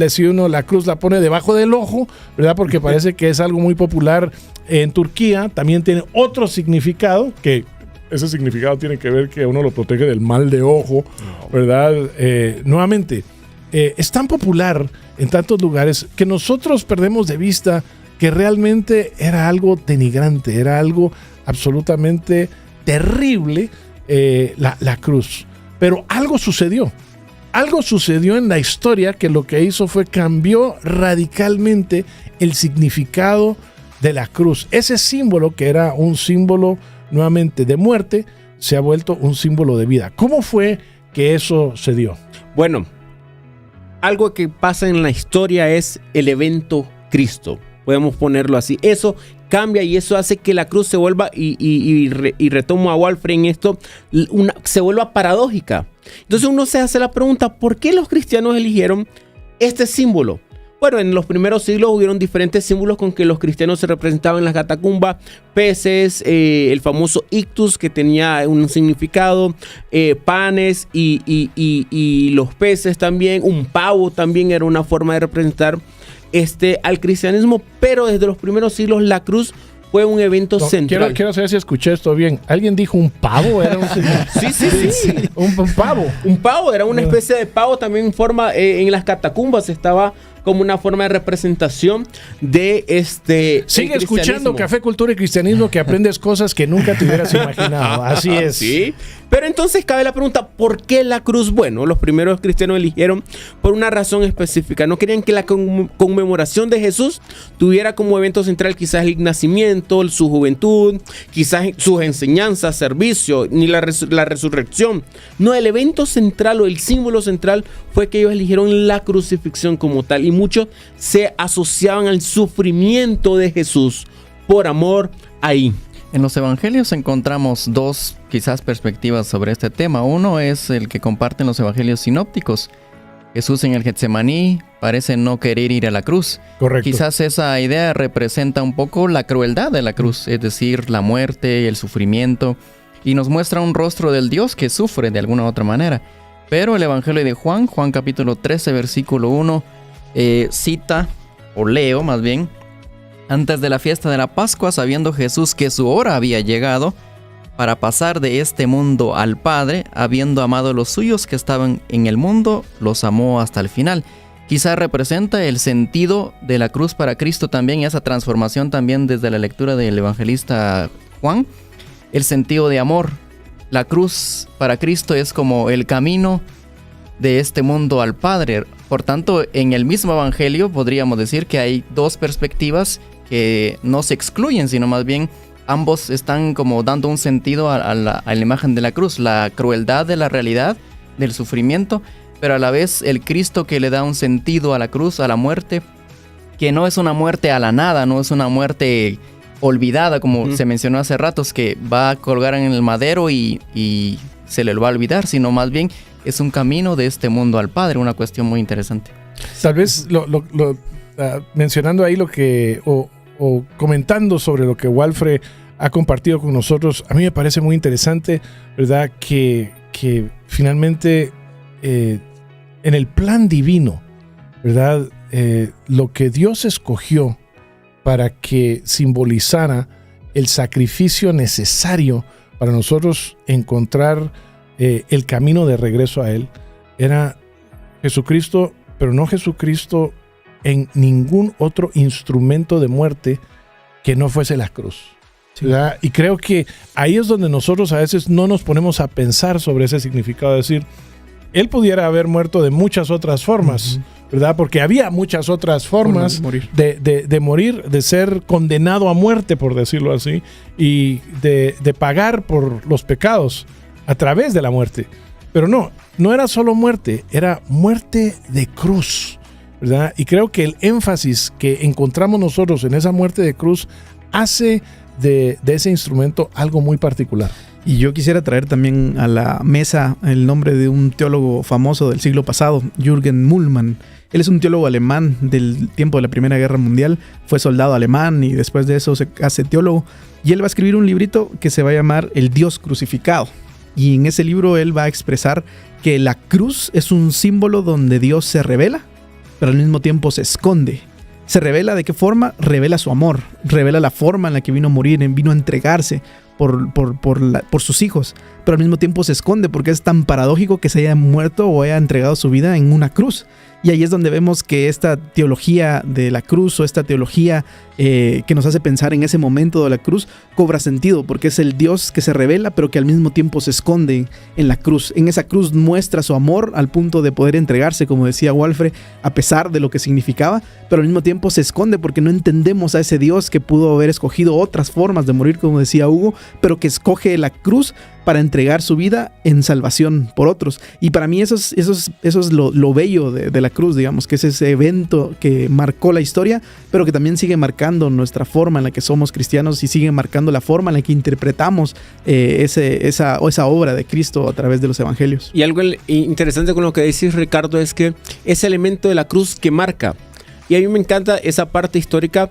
si uno la cruz la pone debajo del ojo, ¿verdad? Porque parece que es algo muy popular en Turquía, también tiene otro significado, que ese significado tiene que ver que uno lo protege del mal de ojo, ¿verdad? Nuevamente, es tan popular en tantos lugares que nosotros perdemos de vista que realmente era algo denigrante, era algo absolutamente terrible, la cruz. Pero algo sucedió en la historia que lo que hizo fue cambió radicalmente el significado de la cruz. Ese símbolo, que era un símbolo nuevamente de muerte, se ha vuelto un símbolo de vida. ¿Cómo fue que eso se dio? Bueno, algo que pasa en la historia es el evento Cristo. Podemos ponerlo así. Eso cambia y eso hace que la cruz se vuelva, y retomo a Walfred en esto, se vuelva paradójica. Entonces uno se hace la pregunta, ¿por qué los cristianos eligieron este símbolo? Bueno, en los primeros siglos hubieron diferentes símbolos con que los cristianos se representaban en las catacumbas. Peces, el famoso ictus, que tenía un significado, panes y los peces también. Un pavo también era una forma de representar al cristianismo, pero desde los primeros siglos la cruz fue un evento central. Quiero saber si escuché esto bien. ¿Alguien dijo un pavo? ¿Era sí. Un pavo. Un pavo, era una especie de pavo también en forma, en las catacumbas estaba como una forma de representación de Sigue escuchando Café, Cultura y Cristianismo, que aprendes cosas que nunca te hubieras imaginado. Así es. Sí. Pero entonces cabe la pregunta, ¿por qué la cruz? Bueno, los primeros cristianos eligieron por una razón específica. No querían que la conmemoración de Jesús tuviera como evento central quizás el nacimiento, su juventud, quizás sus enseñanzas, servicio, ni la resurrección. No, el evento central o el símbolo central fue que ellos eligieron la crucifixión como tal, y muchos se asociaban al sufrimiento de Jesús por amor ahí. En los evangelios encontramos dos quizás perspectivas sobre este tema. Uno es el que comparten los evangelios sinópticos. Jesús en el Getsemaní parece no querer ir a la cruz. Correcto. Quizás esa idea representa un poco la crueldad de la cruz, es decir, la muerte, el sufrimiento, y nos muestra un rostro del Dios que sufre de alguna u otra manera. Pero el evangelio de Juan capítulo 13, versículo 1, cita, o leo más bien: antes de la fiesta de la Pascua, sabiendo Jesús que su hora había llegado para pasar de este mundo al Padre, habiendo amado a los suyos que estaban en el mundo, los amó hasta el final. Quizá representa el sentido de la cruz para Cristo también, esa transformación también desde la lectura del evangelista Juan, el sentido de amor. La cruz para Cristo es como el camino de este mundo al Padre. Por tanto, en el mismo evangelio podríamos decir que hay dos perspectivas que no se excluyen, sino más bien ambos están como dando un sentido a la imagen de la cruz, la crueldad de la realidad, del sufrimiento, pero a la vez el Cristo que le da un sentido a la cruz, a la muerte, que no es una muerte a la nada, no es una muerte olvidada, como se mencionó hace ratos, que va a colgar en el madero y se le va a olvidar, sino más bien es un camino de este mundo al Padre, una cuestión muy interesante. Tal vez mencionando ahí lo que, o o comentando sobre lo que Walfred ha compartido con nosotros, a mí me parece muy interesante, ¿verdad? Que finalmente en el plan divino, ¿verdad? Lo que Dios escogió para que simbolizara el sacrificio necesario para nosotros encontrar el camino de regreso a Él, era Jesucristo, pero no Jesucristo en ningún otro instrumento de muerte que no fuese la cruz. ¿Verdad? Y creo que ahí es donde nosotros a veces no nos ponemos a pensar sobre ese significado, es decir, Él pudiera haber muerto de muchas otras formas, ¿verdad? Porque había muchas otras formas de morir, de ser condenado a muerte, por decirlo así, y de pagar por los pecados a través de la muerte. Pero no era solo muerte, era muerte de cruz, ¿verdad? Y creo que el énfasis que encontramos nosotros en esa muerte de cruz hace de ese instrumento algo muy particular. Y yo quisiera traer también a la mesa el nombre de un teólogo famoso del siglo pasado, Jürgen Mühlmann. Él es un teólogo alemán del tiempo de la Primera Guerra Mundial, fue soldado alemán y después de eso se hace teólogo. Y él va a escribir un librito que se va a llamar El Dios Crucificado. Y en ese libro él va a expresar que la cruz es un símbolo donde Dios se revela, pero al mismo tiempo se esconde. ¿Se revela de qué forma? Revela su amor, revela la forma en la que vino a morir, vino a entregarse por sus hijos, pero al mismo tiempo se esconde porque es tan paradójico que se haya muerto o haya entregado su vida en una cruz. Y ahí es donde vemos que esta teología de la cruz o esta teología que nos hace pensar en ese momento de la cruz cobra sentido, porque es el Dios que se revela pero que al mismo tiempo se esconde en la cruz. En esa cruz muestra su amor al punto de poder entregarse, como decía Walfred, a pesar de lo que significaba, pero al mismo tiempo se esconde porque no entendemos a ese Dios que pudo haber escogido otras formas de morir, como decía Hugo, pero que escoge la cruz para entregar su vida en salvación por otros. Y para mí eso es lo bello de la cruz, digamos, que es ese evento que marcó la historia, pero que también sigue marcando nuestra forma en la que somos cristianos y sigue marcando la forma en la que interpretamos esa obra de Cristo a través de los evangelios. Y algo interesante con lo que decís, Ricardo, es que ese elemento de la cruz que marca, y a mí me encanta esa parte histórica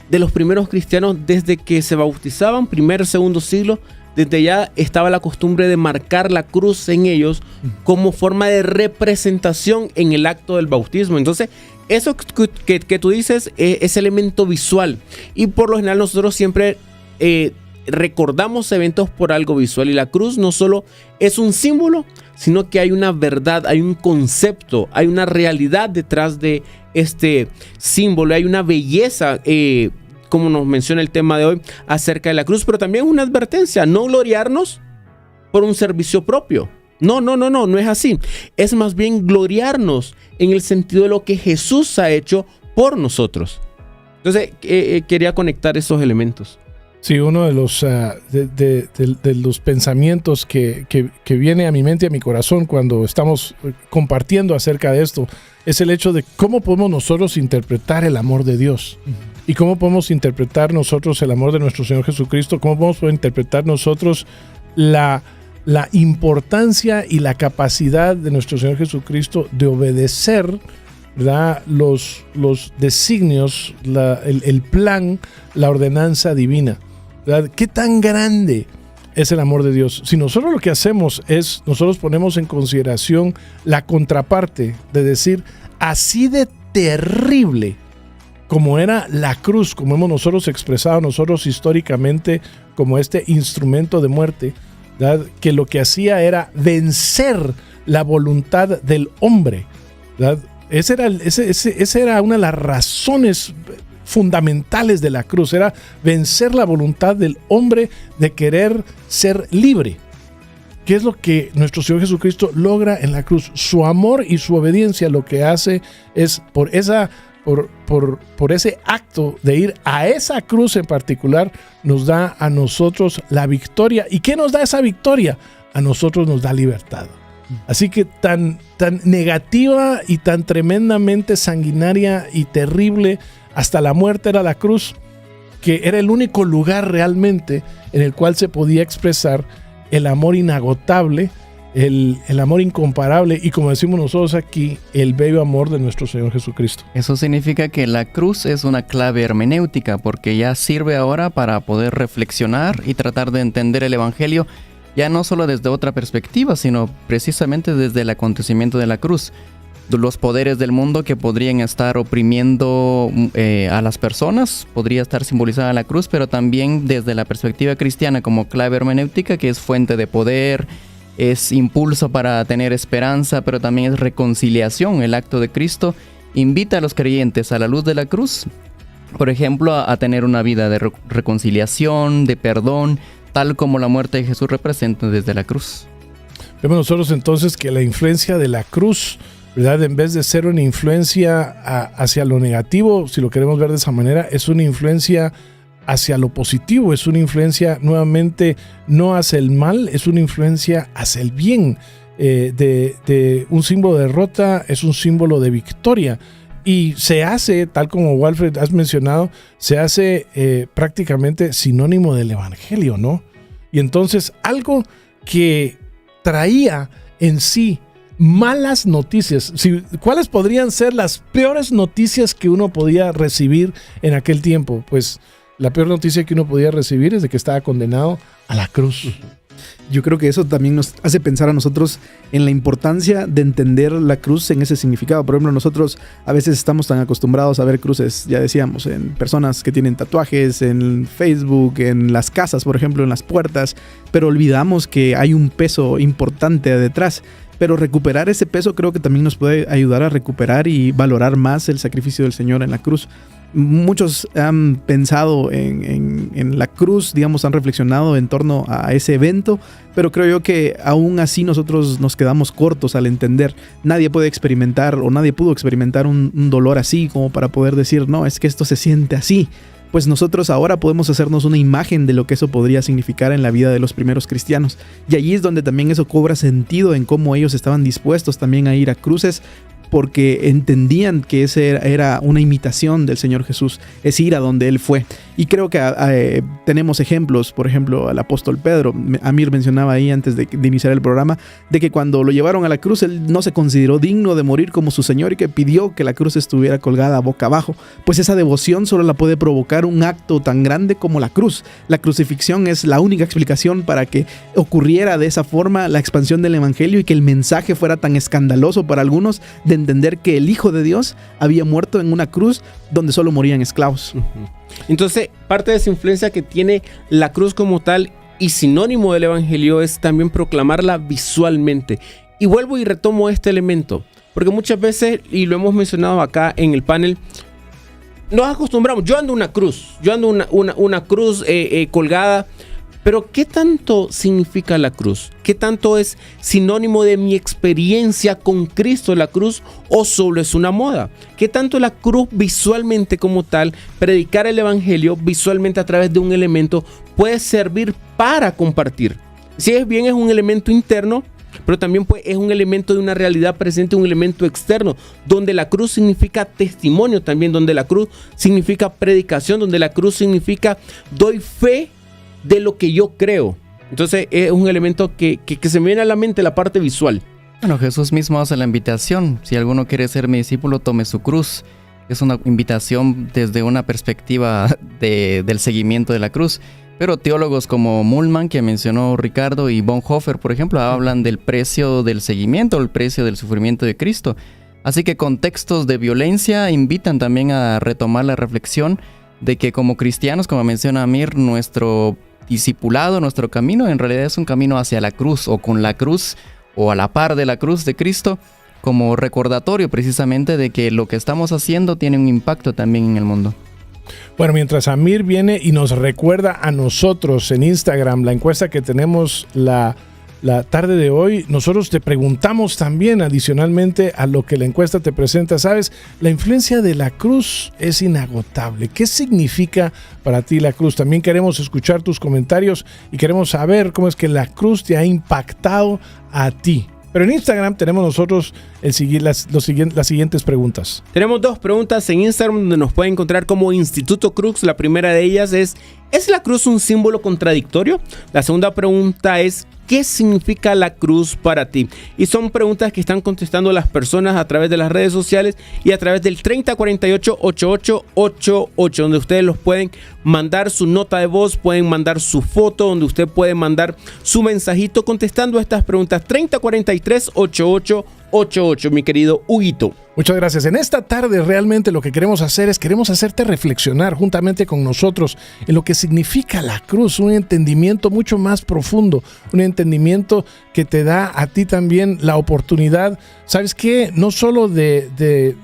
de los primeros cristianos desde que se bautizaban, primer, segundo siglo, desde ya estaba la costumbre de marcar la cruz en ellos como forma de representación en el acto del bautismo. Entonces, eso que tú dices es elemento visual. Y por lo general nosotros siempre recordamos eventos por algo visual. Y la cruz no solo es un símbolo, sino que hay una verdad, hay un concepto, hay una realidad detrás de este símbolo. Hay una belleza como nos menciona el tema de hoy, acerca de la cruz, pero también una advertencia, no gloriarnos por un servicio propio. No es así. Es más bien gloriarnos en el sentido de lo que Jesús ha hecho por nosotros. Entonces, quería conectar esos elementos. Sí, uno de los pensamientos que viene a mi mente y a mi corazón cuando estamos compartiendo acerca de esto es el hecho de cómo podemos nosotros interpretar el amor de Dios. ¿Y cómo podemos interpretar nosotros el amor de nuestro Señor Jesucristo? ¿Cómo podemos interpretar nosotros la importancia y la capacidad de nuestro Señor Jesucristo de obedecer, ¿verdad?, los designios, el plan, la ordenanza divina, ¿verdad? ¿Qué tan grande es el amor de Dios? Si nosotros lo que hacemos es, nosotros ponemos en consideración la contraparte de decir, así de terrible como era la cruz, como hemos nosotros expresado nosotros históricamente como este instrumento de muerte, ¿verdad?, que lo que hacía era vencer la voluntad del hombre, ¿verdad? Esa era una de las razones fundamentales de la cruz, era vencer la voluntad del hombre de querer ser libre. ¿Qué es lo que nuestro Señor Jesucristo logra en la cruz? Su amor y su obediencia lo que hace es por ese acto de ir a esa cruz en particular, nos da a nosotros la victoria. ¿Y qué nos da esa victoria? A nosotros nos da libertad. Así que tan negativa y tan tremendamente sanguinaria y terrible hasta la muerte era la cruz, que era el único lugar realmente en el cual se podía expresar el amor inagotable el amor incomparable y, como decimos nosotros aquí, el bello amor de nuestro Señor Jesucristo. Eso significa que la cruz es una clave hermenéutica porque ya sirve ahora para poder reflexionar y tratar de entender el Evangelio ya no solo desde otra perspectiva, sino precisamente desde el acontecimiento de la cruz. Los poderes del mundo que podrían estar oprimiendo a las personas, podría estar simbolizada en la cruz, pero también desde la perspectiva cristiana como clave hermenéutica, que es fuente de poder, es impulso para tener esperanza, pero también es reconciliación. El acto de Cristo invita a los creyentes a la luz de la cruz, por ejemplo, a tener una vida de reconciliación, de perdón, tal como la muerte de Jesús representa desde la cruz. Vemos nosotros entonces que la influencia de la cruz, ¿verdad?, en vez de ser una influencia hacia lo negativo, si lo queremos ver de esa manera, es una influencia hacia lo positivo, es una influencia nuevamente no hacia el mal, es una influencia hacia el bien. De un símbolo de derrota es un símbolo de victoria. Y se hace, tal como Walfred has mencionado, se hace prácticamente sinónimo del Evangelio, ¿no? Y entonces algo que traía en sí malas noticias. ¿Cuáles podrían ser las peores noticias que uno podía recibir en aquel tiempo? Pues la peor noticia que uno podía recibir es de que estaba condenado a la cruz. Yo creo que eso también nos hace pensar a nosotros en la importancia de entender la cruz en ese significado. Por ejemplo, nosotros a veces estamos tan acostumbrados a ver cruces, ya decíamos, en personas que tienen tatuajes, en Facebook, en las casas, por ejemplo, en las puertas, pero olvidamos que hay un peso importante detrás. Pero recuperar ese peso creo que también nos puede ayudar a recuperar y valorar más el sacrificio del Señor en la cruz. Muchos han pensado en la cruz, digamos, han reflexionado en torno a ese evento, pero creo yo que aún así nosotros nos quedamos cortos al entender. Nadie puede experimentar o nadie pudo experimentar un dolor así como para poder decir, no, es que esto se siente así. Pues nosotros ahora podemos hacernos una imagen de lo que eso podría significar en la vida de los primeros cristianos. Y allí es donde también eso cobra sentido en cómo ellos estaban dispuestos también a ir a cruces, porque entendían que ese era una imitación del Señor Jesús, es ir a donde Él fue. Y creo que tenemos ejemplos, por ejemplo, al apóstol Pedro. Amir mencionaba ahí antes de iniciar el programa, de que cuando lo llevaron a la cruz, él no se consideró digno de morir como su Señor y que pidió que la cruz estuviera colgada boca abajo. Pues esa devoción solo la puede provocar un acto tan grande como la cruz. La crucifixión es la única explicación para que ocurriera de esa forma la expansión del Evangelio y que el mensaje fuera tan escandaloso para algunos de entender que el Hijo de Dios había muerto en una cruz donde solo morían esclavos. Entonces, parte de esa influencia que tiene la cruz como tal y sinónimo del Evangelio es también proclamarla visualmente. Y vuelvo y retomo este elemento, porque muchas veces, y lo hemos mencionado acá en el panel, nos acostumbramos, yo ando una cruz colgada, pero ¿qué tanto significa la cruz? ¿Qué tanto es sinónimo de mi experiencia con Cristo la cruz o solo es una moda? ¿Qué tanto la cruz visualmente como tal, predicar el Evangelio visualmente a través de un elemento puede servir para compartir? Si es bien, es un elemento interno, pero también es un elemento de una realidad presente, un elemento externo, donde la cruz significa testimonio también, donde la cruz significa predicación, donde la cruz significa doy fe de lo que yo creo. Entonces es un elemento que se me viene a la mente la parte visual. Bueno, Jesús mismo hace la invitación. Si alguno quiere ser mi discípulo, tome su cruz. Es una invitación desde una perspectiva del seguimiento de la cruz. Pero teólogos como Mullman, que mencionó Ricardo, y Bonhoeffer, por ejemplo, hablan del precio del seguimiento, el precio del sufrimiento de Cristo. Así que contextos de violencia invitan también a retomar la reflexión de que como cristianos, como menciona Amir, nuestro discipulado, nuestro camino en realidad es un camino hacia la cruz o con la cruz o a la par de la cruz de Cristo, como recordatorio precisamente de que lo que estamos haciendo tiene un impacto también en el mundo. Bueno, mientras Amir viene y nos recuerda a nosotros en Instagram la encuesta que tenemos la tarde de hoy, nosotros te preguntamos también adicionalmente a lo que la encuesta te presenta. ¿Sabes? La influencia de la cruz es inagotable. ¿Qué significa para ti la cruz? También queremos escuchar tus comentarios y queremos saber cómo es que la cruz te ha impactado a ti. Pero en Instagram tenemos nosotros las siguientes preguntas. Tenemos dos preguntas en Instagram donde nos pueden encontrar como Instituto Crux. La primera de ellas es: ¿Es la cruz un símbolo contradictorio? La segunda pregunta es, ¿qué significa la cruz para ti? Y son preguntas que están contestando las personas a través de las redes sociales y a través del 3048-8888, donde ustedes los pueden mandar su nota de voz, pueden mandar su foto, donde usted puede mandar su mensajito contestando a estas preguntas. 3043-8888, mi querido Huguito. Muchas gracias. En esta tarde realmente lo que queremos hacer es queremos hacerte reflexionar juntamente con nosotros en lo que significa la cruz, un entendimiento mucho más profundo, un entendimiento que te da a ti también la oportunidad, ¿sabes qué? No solo de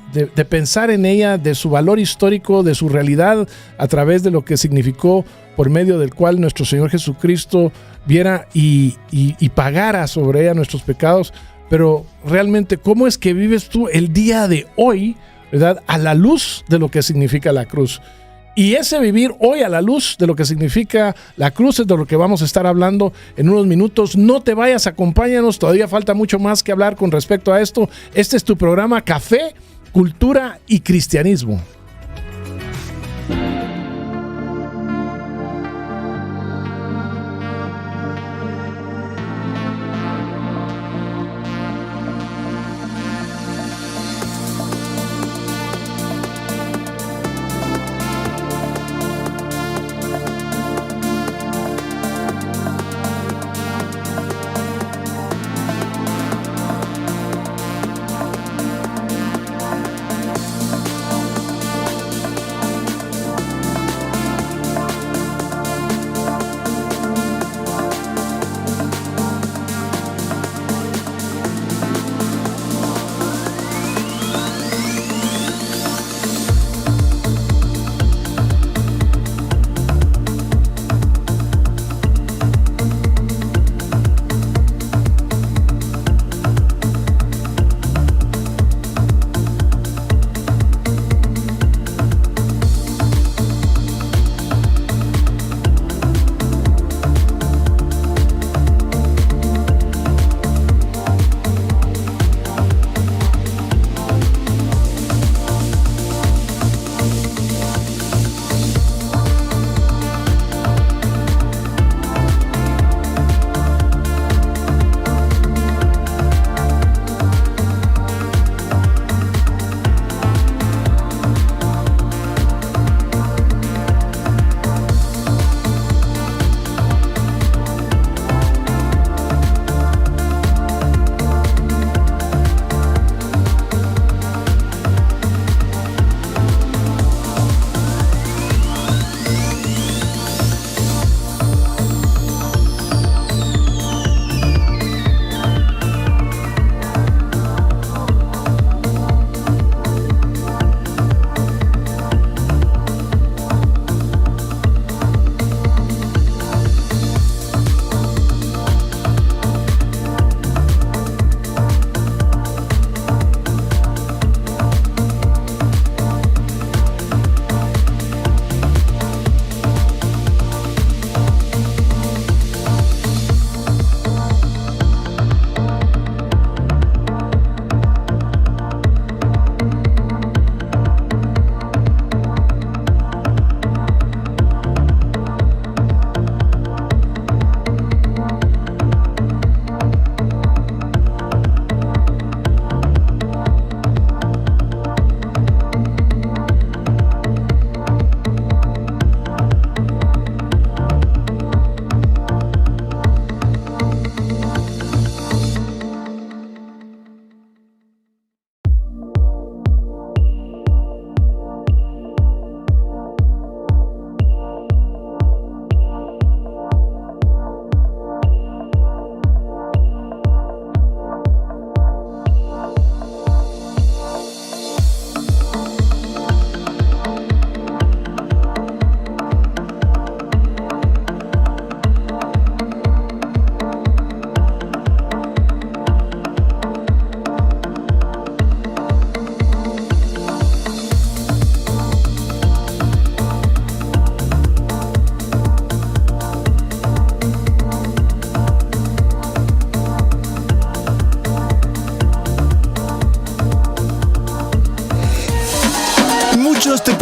pensar en ella, de su valor histórico, de su realidad a través de lo que significó por medio del cual nuestro Señor Jesucristo viera y pagara sobre ella nuestros pecados, pero realmente cómo es que vives tú el día de hoy, ¿verdad? A la luz de lo que significa la cruz. Y ese vivir hoy a la luz de lo que significa la cruz es de lo que vamos a estar hablando en unos minutos. No te vayas, acompáñanos, todavía falta mucho más que hablar con respecto a esto. Este es tu programa Café, Cultura y Cristianismo.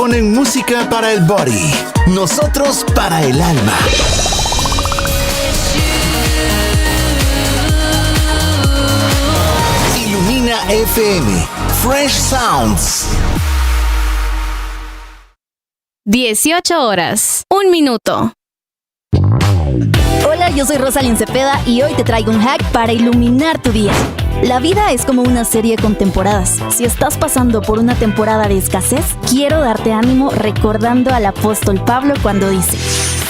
ponen música para el body, nosotros para el alma. Ilumina FM, Fresh Sounds. 18 horas, 1 minuto. Hola, yo soy Rosalyn Cepeda y hoy te traigo un hack para iluminar tu día. La vida es como una serie con temporadas. Si estás pasando por una temporada de escasez, quiero darte ánimo recordando al apóstol Pablo cuando dice: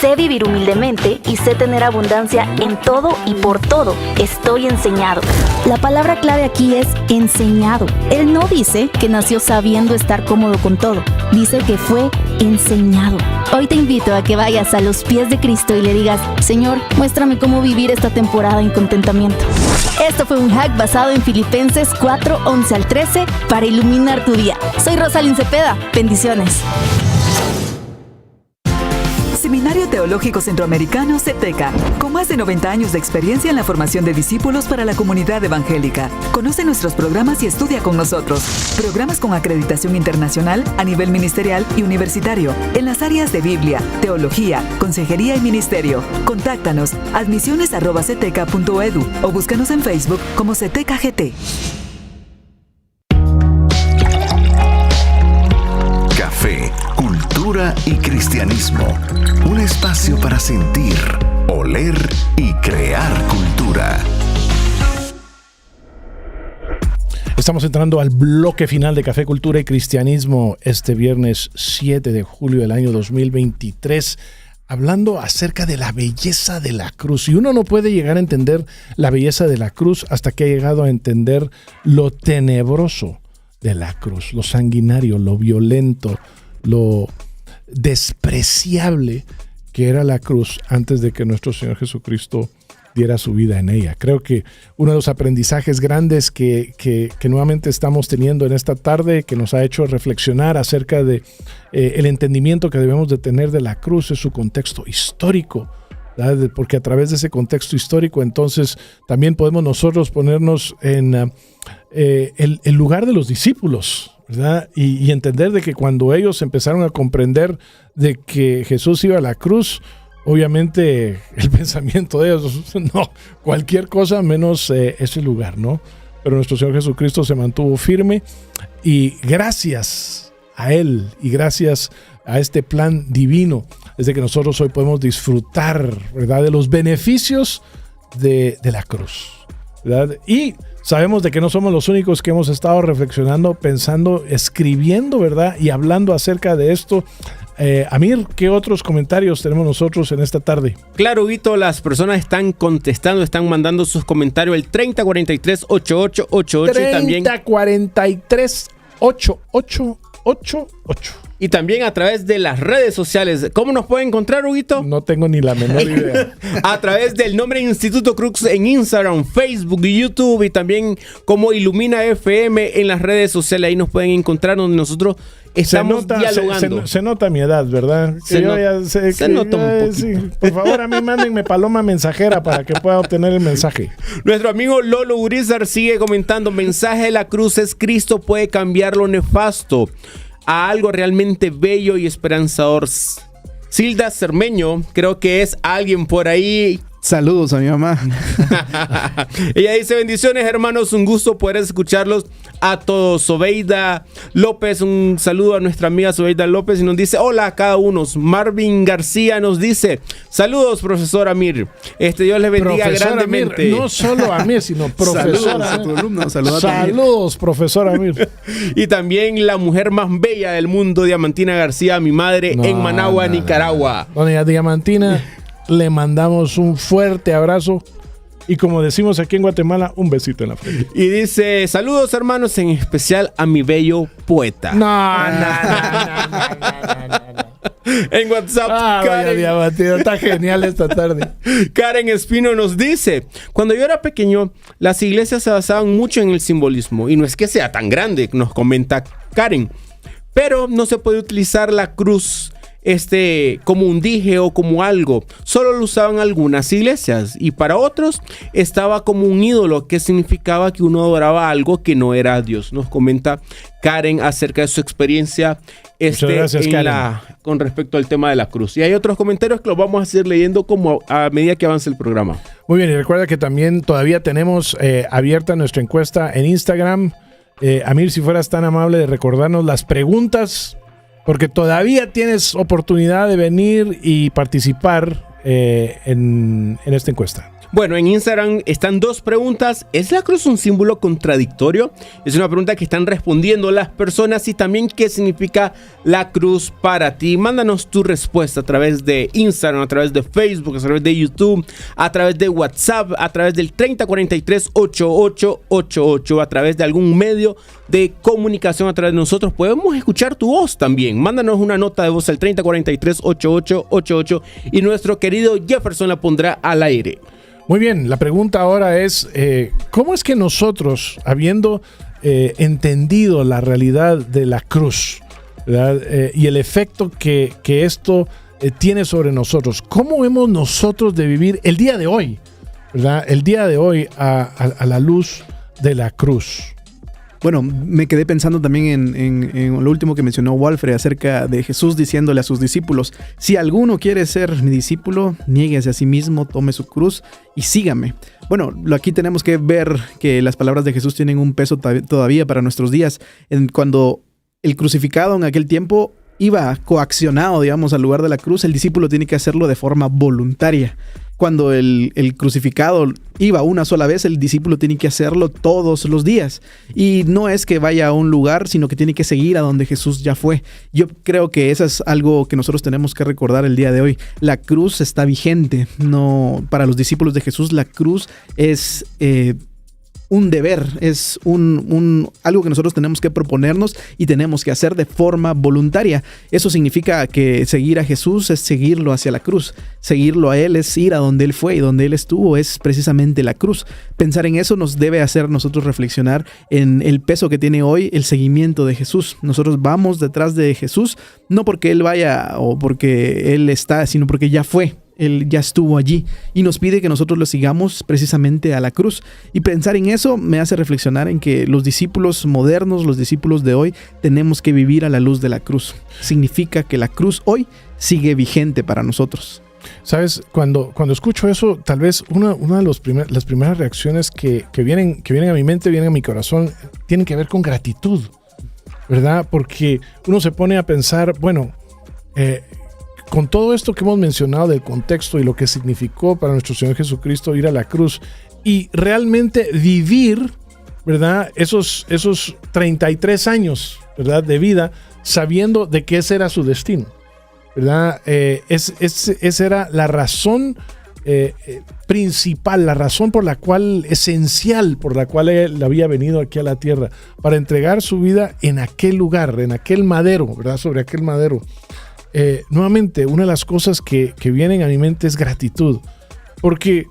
sé vivir humildemente y sé tener abundancia en todo y por todo. Estoy enseñado. La palabra clave aquí es enseñado. Él no dice que nació sabiendo estar cómodo con todo. Dice que fue enseñado. Hoy te invito a que vayas a los pies de Cristo y le digas: Señor, muéstrame cómo vivir esta temporada en contentamiento. Esto fue un hack basado en Filipenses 4, 11 al 13 para iluminar tu día. Soy Rosalyn Cepeda. Bendiciones. Seminario Teológico Centroamericano CETECA, con más de 90 años de experiencia en la formación de discípulos para la comunidad evangélica. Conoce nuestros programas y estudia con nosotros. Programas con acreditación internacional a nivel ministerial y universitario en las áreas de Biblia, teología, consejería y ministerio. Contáctanos admisiones@ceteca.edu o búscanos en Facebook como CETECA GT. Café, cultura y cristianismo. Un espacio para sentir, oler y crear cultura. Estamos entrando al bloque final de Café, Cultura y Cristianismo este viernes 7 de julio del año 2023, hablando acerca de la belleza de la cruz. Y uno no puede llegar a entender la belleza de la cruz hasta que ha llegado a entender lo tenebroso de la cruz, lo sanguinario, lo violento, lo despreciable que era la cruz antes de que nuestro Señor Jesucristo diera su vida en ella. Creo que uno de los aprendizajes grandes que nuevamente estamos teniendo en esta tarde, que nos ha hecho reflexionar acerca de el entendimiento que debemos de tener de la cruz, es su contexto histórico, ¿verdad? Porque a través de ese contexto histórico entonces también podemos nosotros ponernos en el lugar de los discípulos, ¿verdad? Y entender de que cuando ellos empezaron a comprender de que Jesús iba a la cruz, obviamente el pensamiento de ellos, no, cualquier cosa menos ese lugar, ¿no? Pero nuestro Señor Jesucristo se mantuvo firme y gracias a Él y gracias a este plan divino es de que nosotros hoy podemos disfrutar, ¿verdad?, de los beneficios de la cruz, ¿verdad? Y sabemos de que no somos los únicos que hemos estado reflexionando, pensando, escribiendo, ¿verdad?, y hablando acerca de esto. Amir, ¿qué otros comentarios tenemos nosotros en esta tarde? Claro, Vito, las personas están contestando, están mandando sus comentarios el 3043-8888 y también 3043-8888. Y también a través de las redes sociales. ¿Cómo nos pueden encontrar, Huguito? No tengo ni la menor idea. A través del nombre Instituto Crux en Instagram, Facebook y YouTube, y también como Ilumina FM en las redes sociales. Ahí nos pueden encontrar, donde nosotros estamos dialogando. Se nota mi edad, ¿verdad? Se nota un poquito. Sí. Por favor, a mí mándenme paloma mensajera para que pueda obtener el mensaje. Nuestro amigo Lolo Urizar sigue comentando: mensaje de la cruz es: Cristo puede cambiar lo nefasto a algo realmente bello y esperanzador. Silda Cermeño, creo que es alguien por ahí. Saludos a mi mamá. Ella dice: bendiciones, hermanos, un gusto poder escucharlos a todos. Sobeida López, un saludo a nuestra amiga Sobeida López, y nos dice: hola a cada uno. Marvin García nos dice: saludos, profesor Amir. Dios les bendiga profesor grandemente. Amir, no solo a mí, sino profesor. Saludos a tu alumno. Saludos, profesor Amir. Y también la mujer más bella del mundo, Diamantina García, mi madre, en Managua, Nicaragua. Doña Diamantina, le mandamos un fuerte abrazo y, como decimos aquí en Guatemala, un besito en la frente. Y dice: saludos, hermanos, en especial a mi bello poeta. No. En WhatsApp, Karen, Diamantina, está genial esta tarde. Karen Espino nos dice: cuando yo era pequeño, las iglesias se basaban mucho en el simbolismo, y no es que sea tan grande, nos comenta Karen, pero no se puede utilizar la cruz como un dije o como algo. Solo lo usaban algunas iglesias, y para otros estaba como un ídolo, que significaba que uno adoraba algo que no era Dios. Nos comenta Karen acerca de su experiencia Muchas gracias, Karen. con respecto al tema de la cruz. Y hay otros comentarios que los vamos a seguir leyendo como a medida que avance el programa. Muy bien, y recuerda que también todavía tenemos abierta nuestra encuesta en Instagram. Amir, si fueras tan amable de recordarnos las preguntas, porque todavía tienes oportunidad de venir y participar en esta encuesta. Bueno, en Instagram están 2 preguntas. ¿Es la cruz un símbolo contradictorio? Es una pregunta que están respondiendo las personas. Y también, ¿qué significa la cruz para ti? Mándanos tu respuesta a través de Instagram, a través de Facebook, a través de YouTube, a través de WhatsApp, a través del 3043-8888, a través de algún medio de comunicación a través de nosotros. Podemos escuchar tu voz también. Mándanos una nota de voz al 3043-8888 y nuestro querido Jefferson la pondrá al aire. Muy bien, la pregunta ahora es, ¿cómo es que nosotros, habiendo entendido la realidad de la cruz, ¿verdad? Y el efecto que esto tiene sobre nosotros, cómo hemos nosotros de vivir el día de hoy, ¿verdad? El día de hoy a la luz de la cruz? Bueno, me quedé pensando también en lo último que mencionó Walfred acerca de Jesús diciéndole a sus discípulos: si alguno quiere ser mi discípulo, niéguese a sí mismo, tome su cruz y sígame. Bueno, aquí tenemos que ver que las palabras de Jesús tienen un peso todavía para nuestros días. Cuando el crucificado en aquel tiempo iba coaccionado, digamos, al lugar de la cruz, el discípulo tiene que hacerlo de forma voluntaria. Cuando el crucificado iba una sola vez, el discípulo tiene que hacerlo todos los días. Y no es que vaya a un lugar, sino que tiene que seguir a donde Jesús ya fue. Yo creo que eso es algo que nosotros tenemos que recordar el día de hoy. La cruz está vigente. No, para los discípulos de Jesús, la cruz es un deber, es algo que nosotros tenemos que proponernos y tenemos que hacer de forma voluntaria. Eso significa que seguir a Jesús es seguirlo hacia la cruz. Seguirlo a Él es ir a donde Él fue y donde Él estuvo es precisamente la cruz. Pensar en eso nos debe hacer nosotros reflexionar en el peso que tiene hoy el seguimiento de Jesús. Nosotros vamos detrás de Jesús, no porque Él vaya o porque Él está, sino porque ya fue. Él ya estuvo allí y nos pide que nosotros lo sigamos precisamente a la cruz. Y pensar en eso me hace reflexionar en que los discípulos modernos, los discípulos de hoy, tenemos que vivir a la luz de la cruz. Significa que la cruz hoy sigue vigente para nosotros. Sabes, cuando escucho eso, tal vez una de las primeras reacciones que vienen a mi mente, vienen a mi corazón, tienen que ver con gratitud, ¿verdad? Porque uno se pone a pensar, bueno, con todo esto que hemos mencionado del contexto y lo que significó para nuestro Señor Jesucristo ir a la cruz y realmente vivir, ¿verdad? Esos 33 años, ¿verdad? De vida, sabiendo de que ese era su destino, ¿verdad? Esa era la razón principal, la razón esencial por la cual él había venido aquí a la tierra, para entregar su vida en aquel lugar, en aquel madero, ¿verdad? Sobre aquel madero. Nuevamente, una de las cosas que vienen a mi mente es gratitud, porque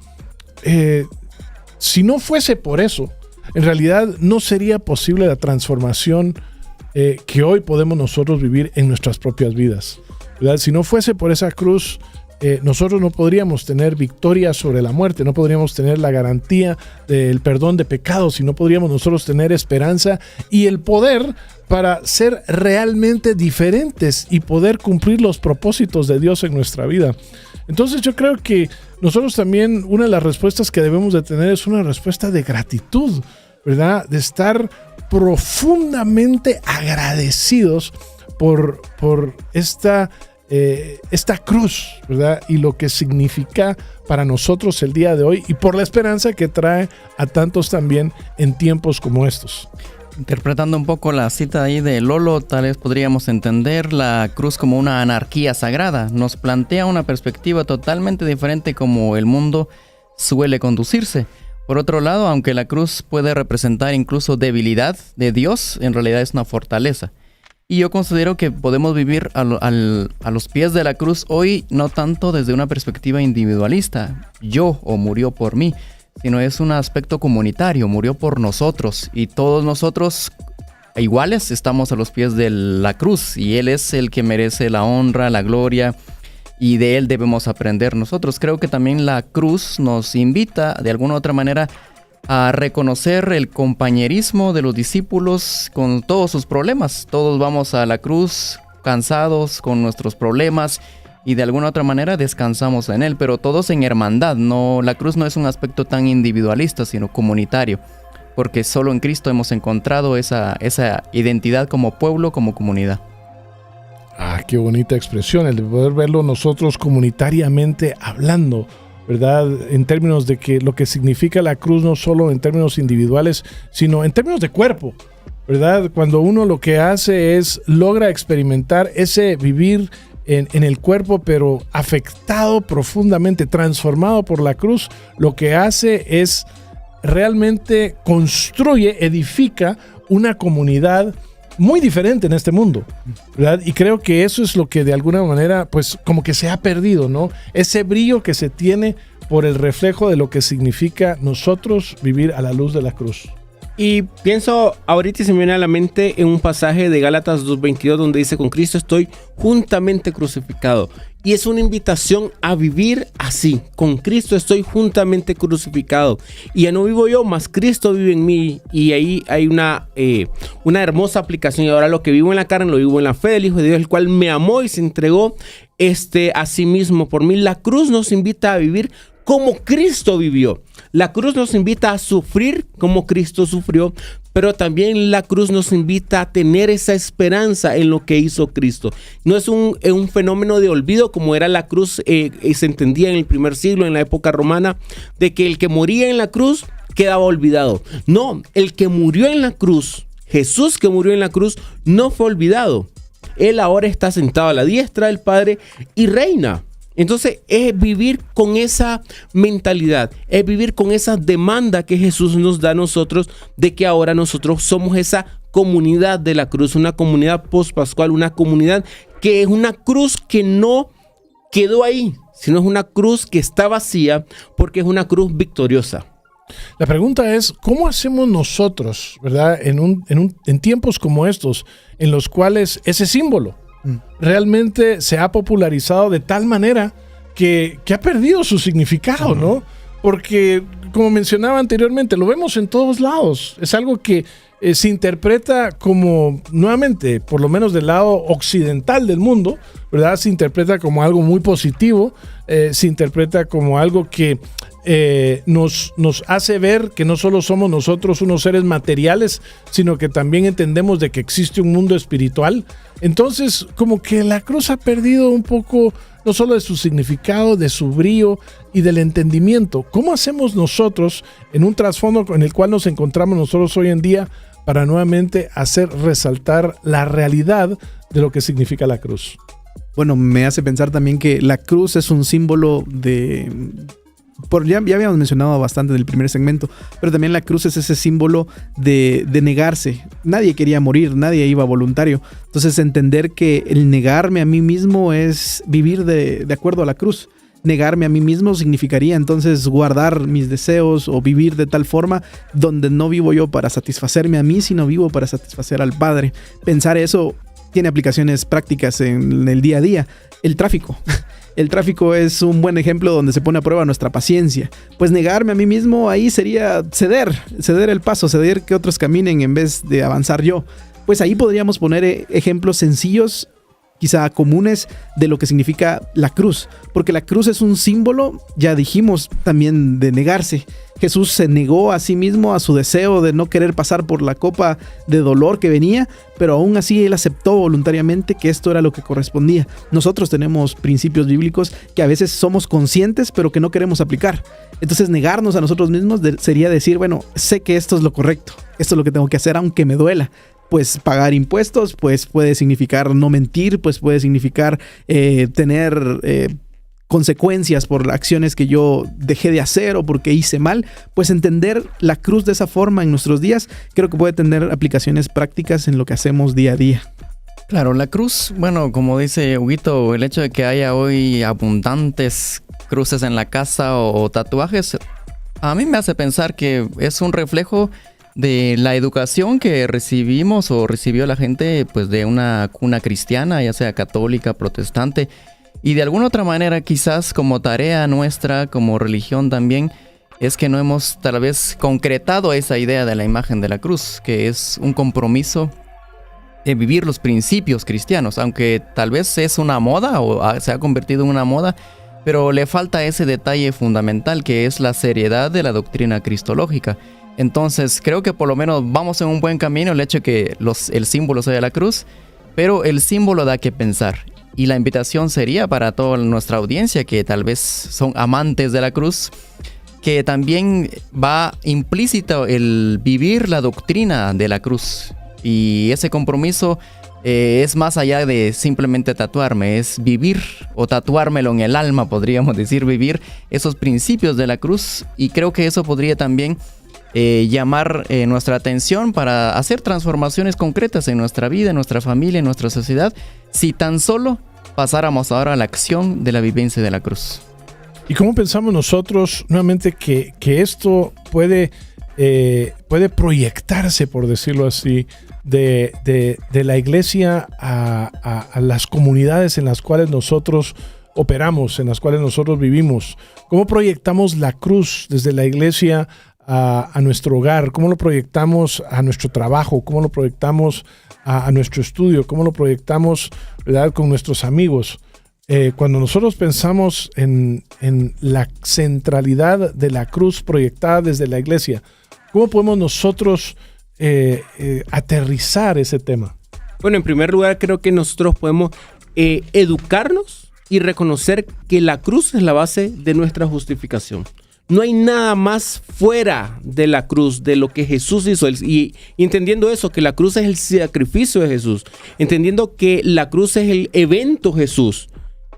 si no fuese por eso, en realidad no sería posible la transformación que hoy podemos nosotros vivir en nuestras propias vidas, ¿verdad? Si no fuese por esa cruz, nosotros no podríamos tener victoria sobre la muerte, no podríamos tener la garantía del perdón de pecados, y no podríamos nosotros tener esperanza y el poder para ser realmente diferentes y poder cumplir los propósitos de Dios en nuestra vida. Entonces yo creo que nosotros también, una de las respuestas que debemos de tener es una respuesta de gratitud, ¿verdad? De estar profundamente agradecidos por esta cruz, ¿verdad? Y lo que significa para nosotros el día de hoy, y por la esperanza que trae a tantos también en tiempos como estos. Interpretando un poco la cita ahí de Lolo, tal vez podríamos entender la cruz como una anarquía sagrada. Nos plantea una perspectiva totalmente diferente como el mundo suele conducirse. Por otro lado, aunque la cruz puede representar incluso debilidad de Dios, en realidad es una fortaleza. Y yo considero que podemos vivir a los pies de la cruz hoy, no tanto desde una perspectiva individualista, yo o murió por mí, sino es un aspecto comunitario, murió por nosotros y todos nosotros iguales estamos a los pies de la cruz y Él es el que merece la honra, la gloria y de Él debemos aprender nosotros. Creo que también la cruz nos invita de alguna u otra manera a reconocer el compañerismo de los discípulos con todos sus problemas. Todos vamos a la cruz cansados con nuestros problemas y de alguna otra manera descansamos en Él, pero todos en hermandad. No, la cruz no es un aspecto tan individualista, sino comunitario, porque solo en Cristo hemos encontrado esa identidad como pueblo, como comunidad. Ah, qué bonita expresión, el de poder verlo nosotros comunitariamente hablando, ¿verdad? En términos de que lo que significa la cruz no solo en términos individuales, sino en términos de cuerpo, ¿verdad? Cuando uno lo que hace es logra experimentar ese vivir en el cuerpo, pero afectado profundamente, transformado por la cruz, lo que hace es realmente construye, edifica una comunidad muy diferente en este mundo, ¿verdad? Y creo que eso es lo que de alguna manera, pues como que se ha perdido, ¿no? Ese brillo que se tiene por el reflejo de lo que significa nosotros vivir a la luz de la cruz. Y pienso ahorita se me viene a la mente en un pasaje de Gálatas 2:22 donde dice: con Cristo estoy juntamente crucificado. Y es una invitación a vivir así. Con Cristo estoy juntamente crucificado. Y ya no vivo yo, mas Cristo vive en mí. Y ahí hay una hermosa aplicación. Y ahora lo que vivo en la carne lo vivo en la fe del Hijo de Dios, el cual me amó y se entregó a sí mismo por mí. La cruz nos invita a vivir como Cristo vivió. La cruz nos invita a sufrir como Cristo sufrió, pero también la cruz nos invita a tener esa esperanza en lo que hizo Cristo. No es un fenómeno de olvido como era la cruz, se entendía en el primer siglo, en la época romana, de que el que moría en la cruz quedaba olvidado. No, el que murió en la cruz, Jesús que murió en la cruz, no fue olvidado. Él ahora está sentado a la diestra del Padre y reina. Entonces es vivir con esa mentalidad, es vivir con esa demanda que Jesús nos da a nosotros de que ahora nosotros somos esa comunidad de la cruz, una comunidad post-pascual, una comunidad que es una cruz que no quedó ahí, sino es una cruz que está vacía porque es una cruz victoriosa. La pregunta es, ¿cómo hacemos nosotros, verdad, en tiempos como estos, en los cuales ese símbolo realmente se ha popularizado de tal manera que ha perdido su significado, ¿no? Porque, como mencionaba anteriormente, lo vemos en todos lados. Es algo que se interpreta como, nuevamente, por lo menos del lado occidental del mundo, ¿verdad? Se interpreta como algo muy positivo, se interpreta como algo que nos hace ver que no solo somos nosotros unos seres materiales, sino que también entendemos de que existe un mundo espiritual. Entonces, como que la cruz ha perdido un poco, no solo de su significado, de su brillo y del entendimiento. ¿Cómo hacemos nosotros, en un trasfondo en el cual nos encontramos nosotros hoy en día, para nuevamente hacer resaltar la realidad de lo que significa la cruz? Bueno, me hace pensar también que la cruz es un símbolo de... Ya habíamos mencionado bastante en el primer segmento, pero también la cruz es ese símbolo de negarse. Nadie quería morir, nadie iba voluntario. Entonces entender que el negarme a mí mismo es vivir de acuerdo a la cruz. Negarme a mí mismo significaría entonces guardar mis deseos o vivir de tal forma donde no vivo yo para satisfacerme a mí, sino vivo para satisfacer al Padre. Pensar eso tiene aplicaciones prácticas en el día a día. El tráfico. El tráfico es un buen ejemplo donde se pone a prueba nuestra paciencia. Pues negarme a mí mismo ahí sería ceder el paso, ceder que otros caminen en vez de avanzar yo. Pues ahí podríamos poner ejemplos sencillos, quizá comunes, de lo que significa la cruz. Porque la cruz es un símbolo, ya dijimos, también de negarse. Jesús se negó a sí mismo, a su deseo de no querer pasar por la copa de dolor que venía, pero aún así él aceptó voluntariamente que esto era lo que correspondía. Nosotros tenemos principios bíblicos que a veces somos conscientes, pero que no queremos aplicar. Entonces negarnos a nosotros mismos sería decir, bueno, sé que esto es lo correcto, esto es lo que tengo que hacer aunque me duela. Pues pagar impuestos, pues puede significar no mentir, pues puede significar tener consecuencias por acciones que yo dejé de hacer o porque hice mal. Pues entender la cruz de esa forma en nuestros días creo que puede tener aplicaciones prácticas en lo que hacemos día a día. Claro, la cruz, bueno, como dice Huguito, el hecho de que haya hoy abundantes cruces en la casa o tatuajes, a mí me hace pensar que es un reflejo de la educación que recibimos o recibió la gente, pues, de una cuna cristiana, ya sea católica, protestante, y de alguna otra manera quizás como tarea nuestra, como religión también, es que no hemos tal vez concretado esa idea de la imagen de la cruz, que es un compromiso vivir los principios cristianos, aunque tal vez es una moda o se ha convertido en una moda, pero le falta ese detalle fundamental que es la seriedad de la doctrina cristológica. Entonces creo que por lo menos vamos en un buen camino, el hecho de que el símbolo sea la cruz, pero el símbolo da que pensar. Y la invitación sería para toda nuestra audiencia que tal vez son amantes de la cruz, que también va implícito el vivir la doctrina de la cruz. Y ese compromiso es más allá de simplemente tatuarme, es vivir o tatuármelo en el alma, podríamos decir, vivir esos principios de la cruz. Y creo que eso podría también llamar nuestra atención para hacer transformaciones concretas en nuestra vida, en nuestra familia, en nuestra sociedad, si tan solo pasáramos ahora a la acción de la vivencia de la cruz. ¿Y cómo pensamos nosotros nuevamente que esto puede proyectarse, por decirlo así, de la iglesia a las comunidades en las cuales nosotros operamos, en las cuales nosotros vivimos? ¿Cómo proyectamos la cruz desde la iglesia a nuestro hogar? ¿Cómo lo proyectamos a nuestro trabajo? ¿Cómo lo proyectamos a nuestro estudio? ¿Cómo lo proyectamos, ¿verdad?, con nuestros amigos? Cuando nosotros pensamos en la centralidad de la cruz proyectada desde la iglesia, ¿cómo podemos nosotros aterrizar ese tema? Bueno, en primer lugar, creo que nosotros podemos educarnos y reconocer que la cruz es la base de nuestra justificación. No hay nada más fuera de la cruz, de lo que Jesús hizo. Y entendiendo eso, que la cruz es el sacrificio de Jesús, entendiendo que la cruz es el evento Jesús,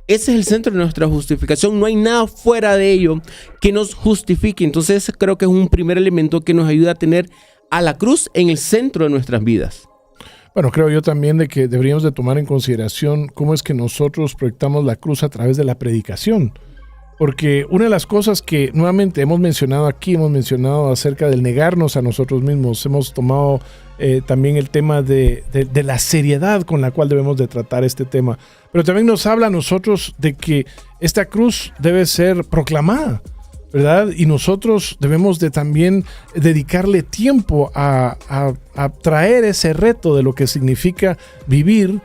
ese es el centro de nuestra justificación. No hay nada fuera de ello que nos justifique. Entonces creo que es un primer elemento que nos ayuda a tener a la cruz en el centro de nuestras vidas. Bueno, creo yo también de que deberíamos de tomar en consideración cómo es que nosotros proyectamos la cruz a través de la predicación. Porque una de las cosas que nuevamente hemos mencionado aquí, hemos mencionado acerca del negarnos a nosotros mismos, hemos tomado también el tema de la seriedad con la cual debemos de tratar este tema. Pero también nos habla a nosotros de que esta cruz debe ser proclamada, ¿verdad? Y nosotros debemos de también dedicarle tiempo a traer ese reto de lo que significa vivir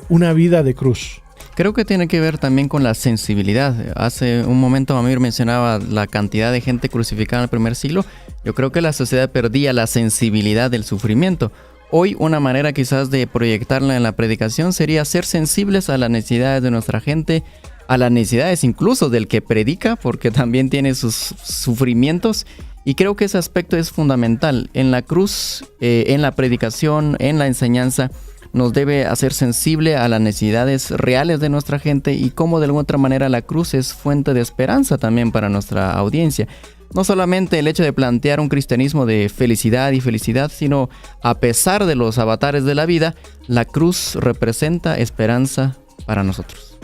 una vida de cruz. Creo que tiene que ver también con la sensibilidad. Hace un momento Amir mencionaba la cantidad de gente crucificada en el primer siglo. Yo creo que la sociedad perdía la sensibilidad del sufrimiento. Hoy una manera quizás de proyectarla en la predicación sería ser sensibles a las necesidades de nuestra gente, a las necesidades incluso del que predica, porque también tiene sus sufrimientos. Y creo que ese aspecto es fundamental. En la cruz, en la predicación, en la enseñanza, nos debe hacer sensible a las necesidades reales de nuestra gente y cómo de alguna otra manera la cruz es fuente de esperanza también para nuestra audiencia. No solamente el hecho de plantear un cristianismo de felicidad y felicidad, sino a pesar de los avatares de la vida, la cruz representa esperanza para nosotros.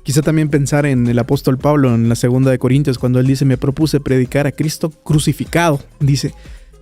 Quizá también pensar en el apóstol Pablo en la 2 de Corintios, cuando él dice: me propuse predicar a Cristo crucificado. Dice,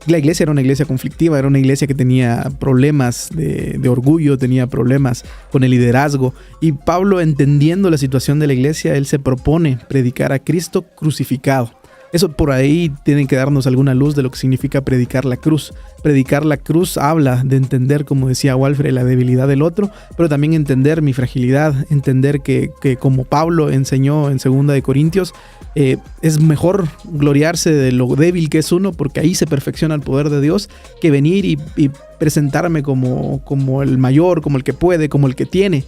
la iglesia era una iglesia conflictiva, era una iglesia que tenía problemas de orgullo, tenía problemas con el liderazgo. Y Pablo, entendiendo la situación de la iglesia, él se propone predicar a Cristo crucificado. Eso por ahí tiene que darnos alguna luz de lo que significa predicar la cruz. Predicar la cruz habla de entender, como decía Walfred, la debilidad del otro, pero también entender mi fragilidad, entender que como Pablo enseñó en 2 de Corintios, es mejor gloriarse de lo débil que es uno, porque ahí se perfecciona el poder de Dios, que venir y presentarme como el mayor, como el que puede, como el que tiene.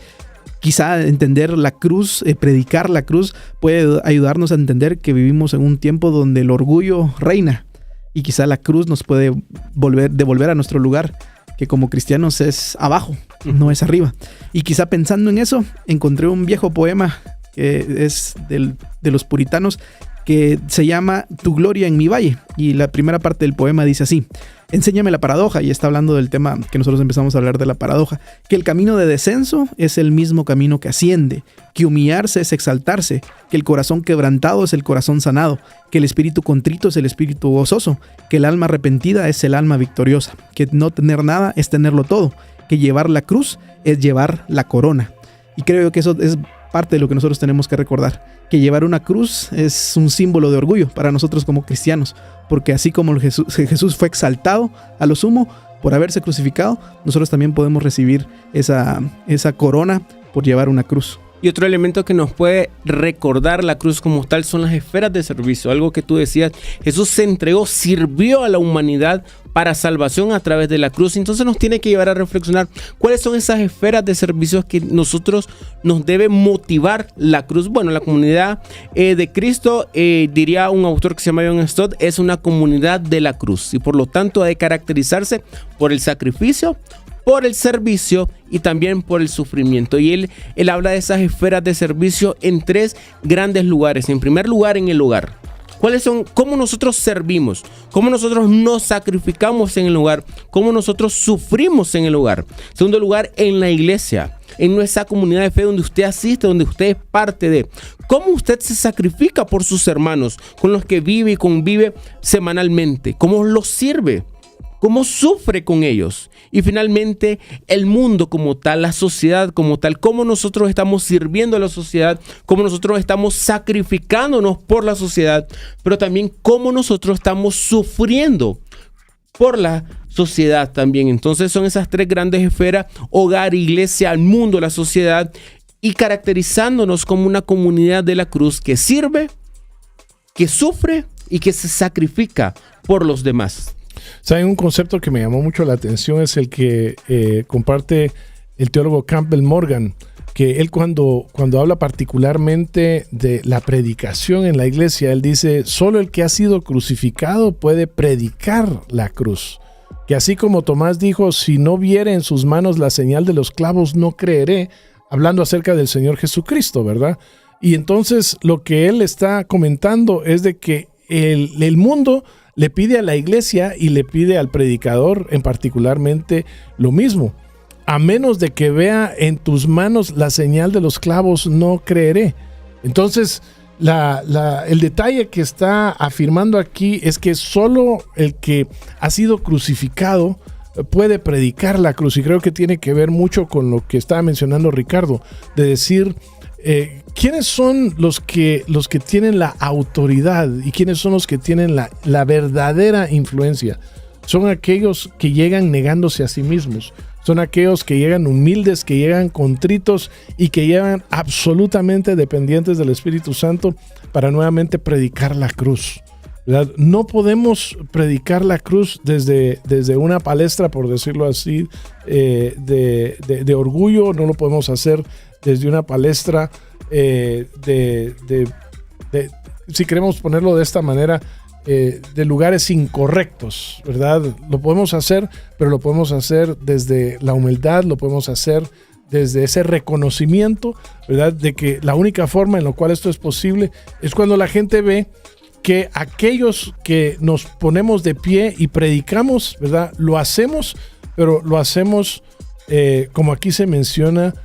Quizá entender la cruz, predicar la cruz, puede ayudarnos a entender que vivimos en un tiempo donde el orgullo reina, y quizá la cruz nos puede devolver a nuestro lugar, que como cristianos es abajo, no es arriba. Y quizá pensando en eso, encontré un viejo poema que es de los puritanos, que se llama Tu gloria en mi valle, y la primera parte del poema dice así: enséñame la paradoja, y está hablando del tema que nosotros empezamos a hablar de la paradoja, que el camino de descenso es el mismo camino que asciende, que humillarse es exaltarse, que el corazón quebrantado es el corazón sanado, que el espíritu contrito es el espíritu gozoso, que el alma arrepentida es el alma victoriosa, que no tener nada es tenerlo todo, que llevar la cruz es llevar la corona. Y creo que eso es parte de lo que nosotros tenemos que recordar, que llevar una cruz es un símbolo de orgullo para nosotros como cristianos, porque así como Jesús fue exaltado a lo sumo, por haberse crucificado, nosotros también podemos recibir esa corona por llevar una cruz. Y otro elemento que nos puede recordar la cruz como tal son las esferas de servicio. Algo que tú decías, Jesús se entregó, sirvió a la humanidad para salvación a través de la cruz. Entonces nos tiene que llevar a reflexionar cuáles son esas esferas de servicios que nosotros nos debe motivar la cruz. Bueno, la comunidad de Cristo, diría un autor que se llama John Stott, es una comunidad de la cruz y por lo tanto ha de caracterizarse por el sacrificio, por el servicio y también por el sufrimiento. Y él habla de esas esferas de servicio en 3 grandes lugares. En primer lugar, en el hogar. ¿Cuáles son? ¿Cómo nosotros servimos? ¿Cómo nosotros nos sacrificamos en el hogar? ¿Cómo nosotros sufrimos en el hogar? En segundo lugar, en la iglesia, en nuestra comunidad de fe donde usted asiste, donde usted es parte de. ¿Cómo usted se sacrifica por sus hermanos con los que vive y convive semanalmente? ¿Cómo los sirve? ¿Cómo sufre con ellos? Y finalmente, el mundo como tal, la sociedad como tal, cómo nosotros estamos sirviendo a la sociedad, cómo nosotros estamos sacrificándonos por la sociedad, pero también cómo nosotros estamos sufriendo por la sociedad también. Entonces son esas 3 grandes esferas: hogar, iglesia, el mundo, la sociedad, y caracterizándonos como una comunidad de la cruz que sirve, que sufre y que se sacrifica por los demás. ¿Saben? Un concepto que me llamó mucho la atención es el que comparte el teólogo Campbell Morgan, que él cuando habla particularmente de la predicación en la iglesia, él dice, solo el que ha sido crucificado puede predicar la cruz. Que así como Tomás dijo, si no viere en sus manos la señal de los clavos, no creeré, hablando acerca del Señor Jesucristo, ¿verdad? Y entonces lo que él está comentando es de que el mundo le pide a la iglesia y le pide al predicador en particularmente lo mismo. A menos de que vea en tus manos la señal de los clavos, no creeré. Entonces, el detalle que está afirmando aquí es que solo el que ha sido crucificado puede predicar la cruz. Y creo que tiene que ver mucho con lo que estaba mencionando Ricardo, de decir, ¿quiénes son los que tienen la autoridad y quiénes son los que tienen la verdadera influencia? Son aquellos que llegan negándose a sí mismos. Son aquellos que llegan humildes, que llegan contritos y que llegan absolutamente dependientes del Espíritu Santo para nuevamente predicar la cruz, ¿verdad? No podemos predicar la cruz desde una palestra, por decirlo así, de orgullo. No lo podemos hacer desde una palestra si queremos ponerlo de esta manera, de lugares incorrectos, ¿verdad? Lo podemos hacer, pero lo podemos hacer desde la humildad, lo podemos hacer desde ese reconocimiento, ¿verdad? De que la única forma en la cual esto es posible es cuando la gente ve que aquellos que nos ponemos de pie y predicamos, ¿verdad? Lo hacemos, pero lo hacemos, como aquí se menciona,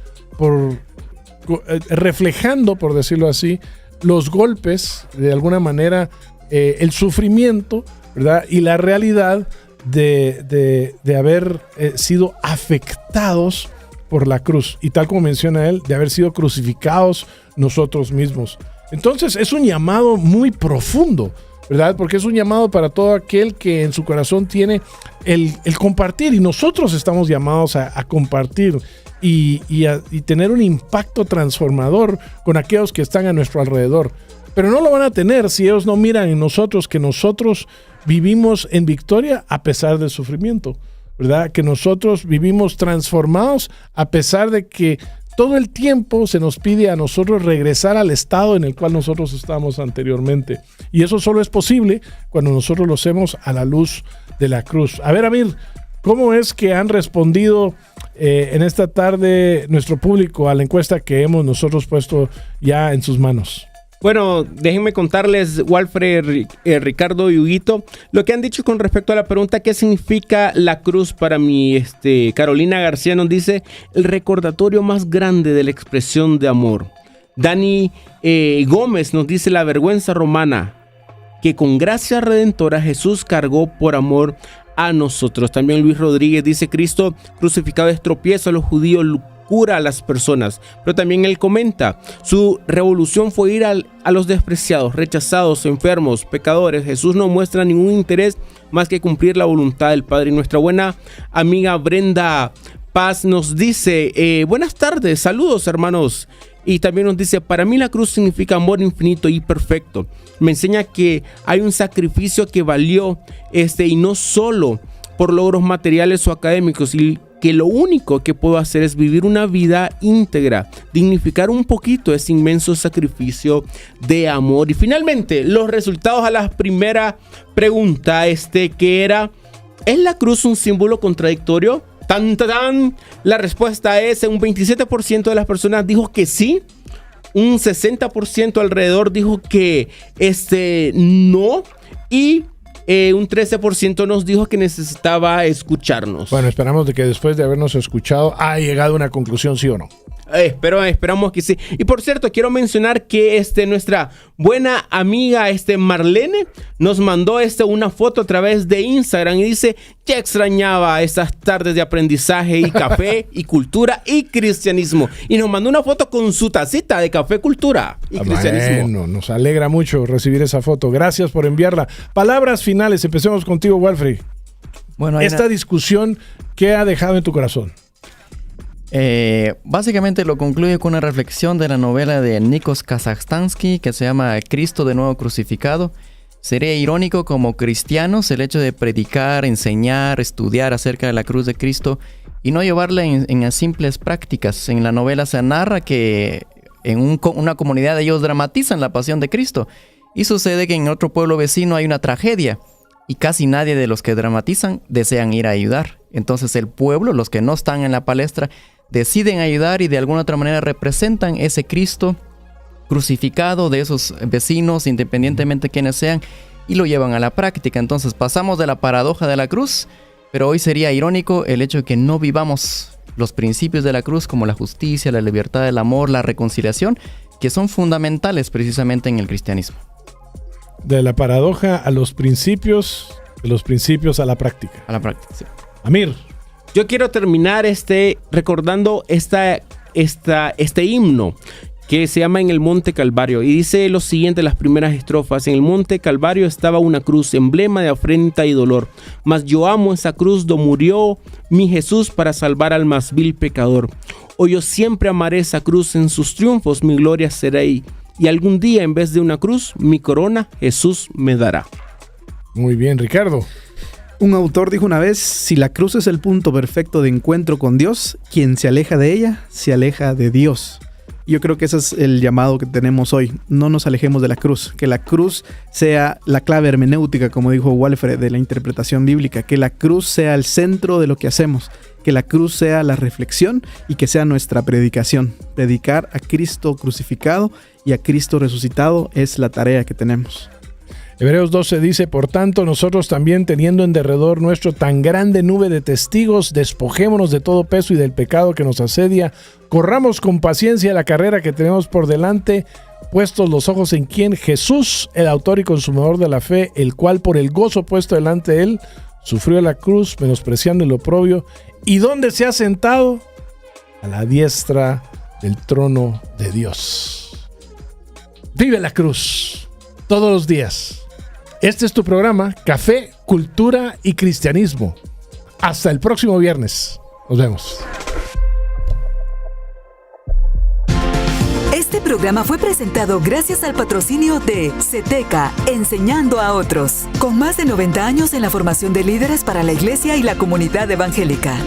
reflejando, por decirlo así, los golpes, de alguna manera, el sufrimiento, ¿verdad? Y la realidad de haber sido afectados por la cruz. Y tal como menciona él, de haber sido crucificados nosotros mismos. Entonces es un llamado muy profundo, ¿verdad? Porque es un llamado para todo aquel que en su corazón tiene el compartir. Y nosotros estamos llamados a compartir y tener un impacto transformador con aquellos que están a nuestro alrededor. Pero no lo van a tener si ellos no miran en nosotros que nosotros vivimos en victoria a pesar del sufrimiento, ¿verdad? Que nosotros vivimos transformados a pesar de que todo el tiempo se nos pide a nosotros regresar al estado en el cual nosotros estábamos anteriormente. Y eso solo es posible cuando nosotros lo hacemos a la luz de la cruz. A ver, Amir, ¿cómo es que han respondido en esta tarde nuestro público a la encuesta que hemos nosotros puesto ya en sus manos? Bueno, déjenme contarles, Walfred, Ricardo y Huguito, lo que han dicho con respecto a la pregunta ¿qué significa la cruz para mí? Carolina García nos dice, el recordatorio más grande de la expresión de amor. Dani Gómez nos dice, la vergüenza romana que con gracia redentora Jesús cargó por amor a nosotros. También Luis Rodríguez dice, Cristo crucificado es tropiezo a los judíos, cura a las personas. Pero también él comenta, su revolución fue ir a los despreciados, rechazados, enfermos, pecadores. Jesús no muestra ningún interés más que cumplir la voluntad del Padre. Y nuestra buena amiga Brenda Paz nos dice, buenas tardes, saludos hermanos. Y también nos dice, para mí la cruz significa amor infinito y perfecto. Me enseña que hay un sacrificio que valió y no solo por logros materiales o académicos, y que lo único que puedo hacer es vivir una vida íntegra, dignificar un poquito ese inmenso sacrificio de amor. Y finalmente, los resultados a la primera pregunta, que era, ¿es la cruz un símbolo contradictorio? ¡Tan, tan! La respuesta es, un 27% de las personas dijo que sí, un 60% alrededor dijo que no, y un 13% nos dijo que necesitaba escucharnos. Bueno, esperamos de que después de habernos escuchado ha llegado a una conclusión, ¿sí o no? Esperamos que sí. Y por cierto, quiero mencionar que nuestra buena amiga Marlene nos mandó una foto a través de Instagram y dice que extrañaba esas tardes de aprendizaje y café y cultura y cristianismo. Y nos mandó una foto con su tacita de café, cultura y cristianismo. Bueno, nos alegra mucho recibir esa foto. Gracias por enviarla. Palabras finales. Empecemos contigo, Walfrid. Bueno, esta discusión, ¿qué ha dejado en tu corazón? Básicamente lo concluye con una reflexión de la novela de Nikos Kazakstansky que se llama Cristo de nuevo crucificado. Sería irónico como cristianos el hecho de predicar, enseñar, estudiar acerca de la cruz de Cristo y no llevarla en simples prácticas. En la novela se narra que en una comunidad ellos dramatizan la pasión de Cristo y sucede que en otro pueblo vecino hay una tragedia y casi nadie de los que dramatizan desean ir a ayudar. Entonces el pueblo, los que no están en la palestra, deciden ayudar y de alguna otra manera representan ese Cristo crucificado de esos vecinos, independientemente de quiénes sean, y lo llevan a la práctica. Entonces pasamos de la paradoja de la cruz, pero hoy sería irónico el hecho de que no vivamos los principios de la cruz como la justicia, la libertad, el amor, la reconciliación, que son fundamentales precisamente en el cristianismo. De la paradoja a los principios, de los principios a la práctica. A la práctica, sí. Amir. Yo quiero terminar recordando este himno que se llama En el Monte Calvario, y dice lo siguiente, las primeras estrofas: en el Monte Calvario estaba una cruz, emblema de afrenta y dolor, mas yo amo esa cruz do murió mi Jesús para salvar al más vil pecador. Hoy yo siempre amaré esa cruz, en sus triunfos mi gloria será, y algún día en vez de una cruz mi corona Jesús me dará. Muy bien, Ricardo. Un autor dijo una vez, si la cruz es el punto perfecto de encuentro con Dios, quien se aleja de ella, se aleja de Dios. Yo creo que ese es el llamado que tenemos hoy. No nos alejemos de la cruz. Que la cruz sea la clave hermenéutica, como dijo Walfred, de la interpretación bíblica. Que la cruz sea el centro de lo que hacemos. Que la cruz sea la reflexión y que sea nuestra predicación. Predicar a Cristo crucificado y a Cristo resucitado es la tarea que tenemos. Hebreos 12 dice, por tanto, nosotros también, teniendo en derredor nuestro tan grande nube de testigos, despojémonos de todo peso y del pecado que nos asedia, corramos con paciencia la carrera que tenemos por delante, puestos los ojos en quien Jesús, el autor y consumador de la fe, el cual por el gozo puesto delante de él, sufrió la cruz, menospreciando el oprobio, y ¿dónde se ha sentado? A la diestra del trono de Dios. Vive la cruz todos los días. Este es tu programa, Café, Cultura y Cristianismo. Hasta el próximo viernes. Nos vemos. Este programa fue presentado gracias al patrocinio de CETECA, enseñando a otros, con más de 90 años en la formación de líderes para la iglesia y la comunidad evangélica.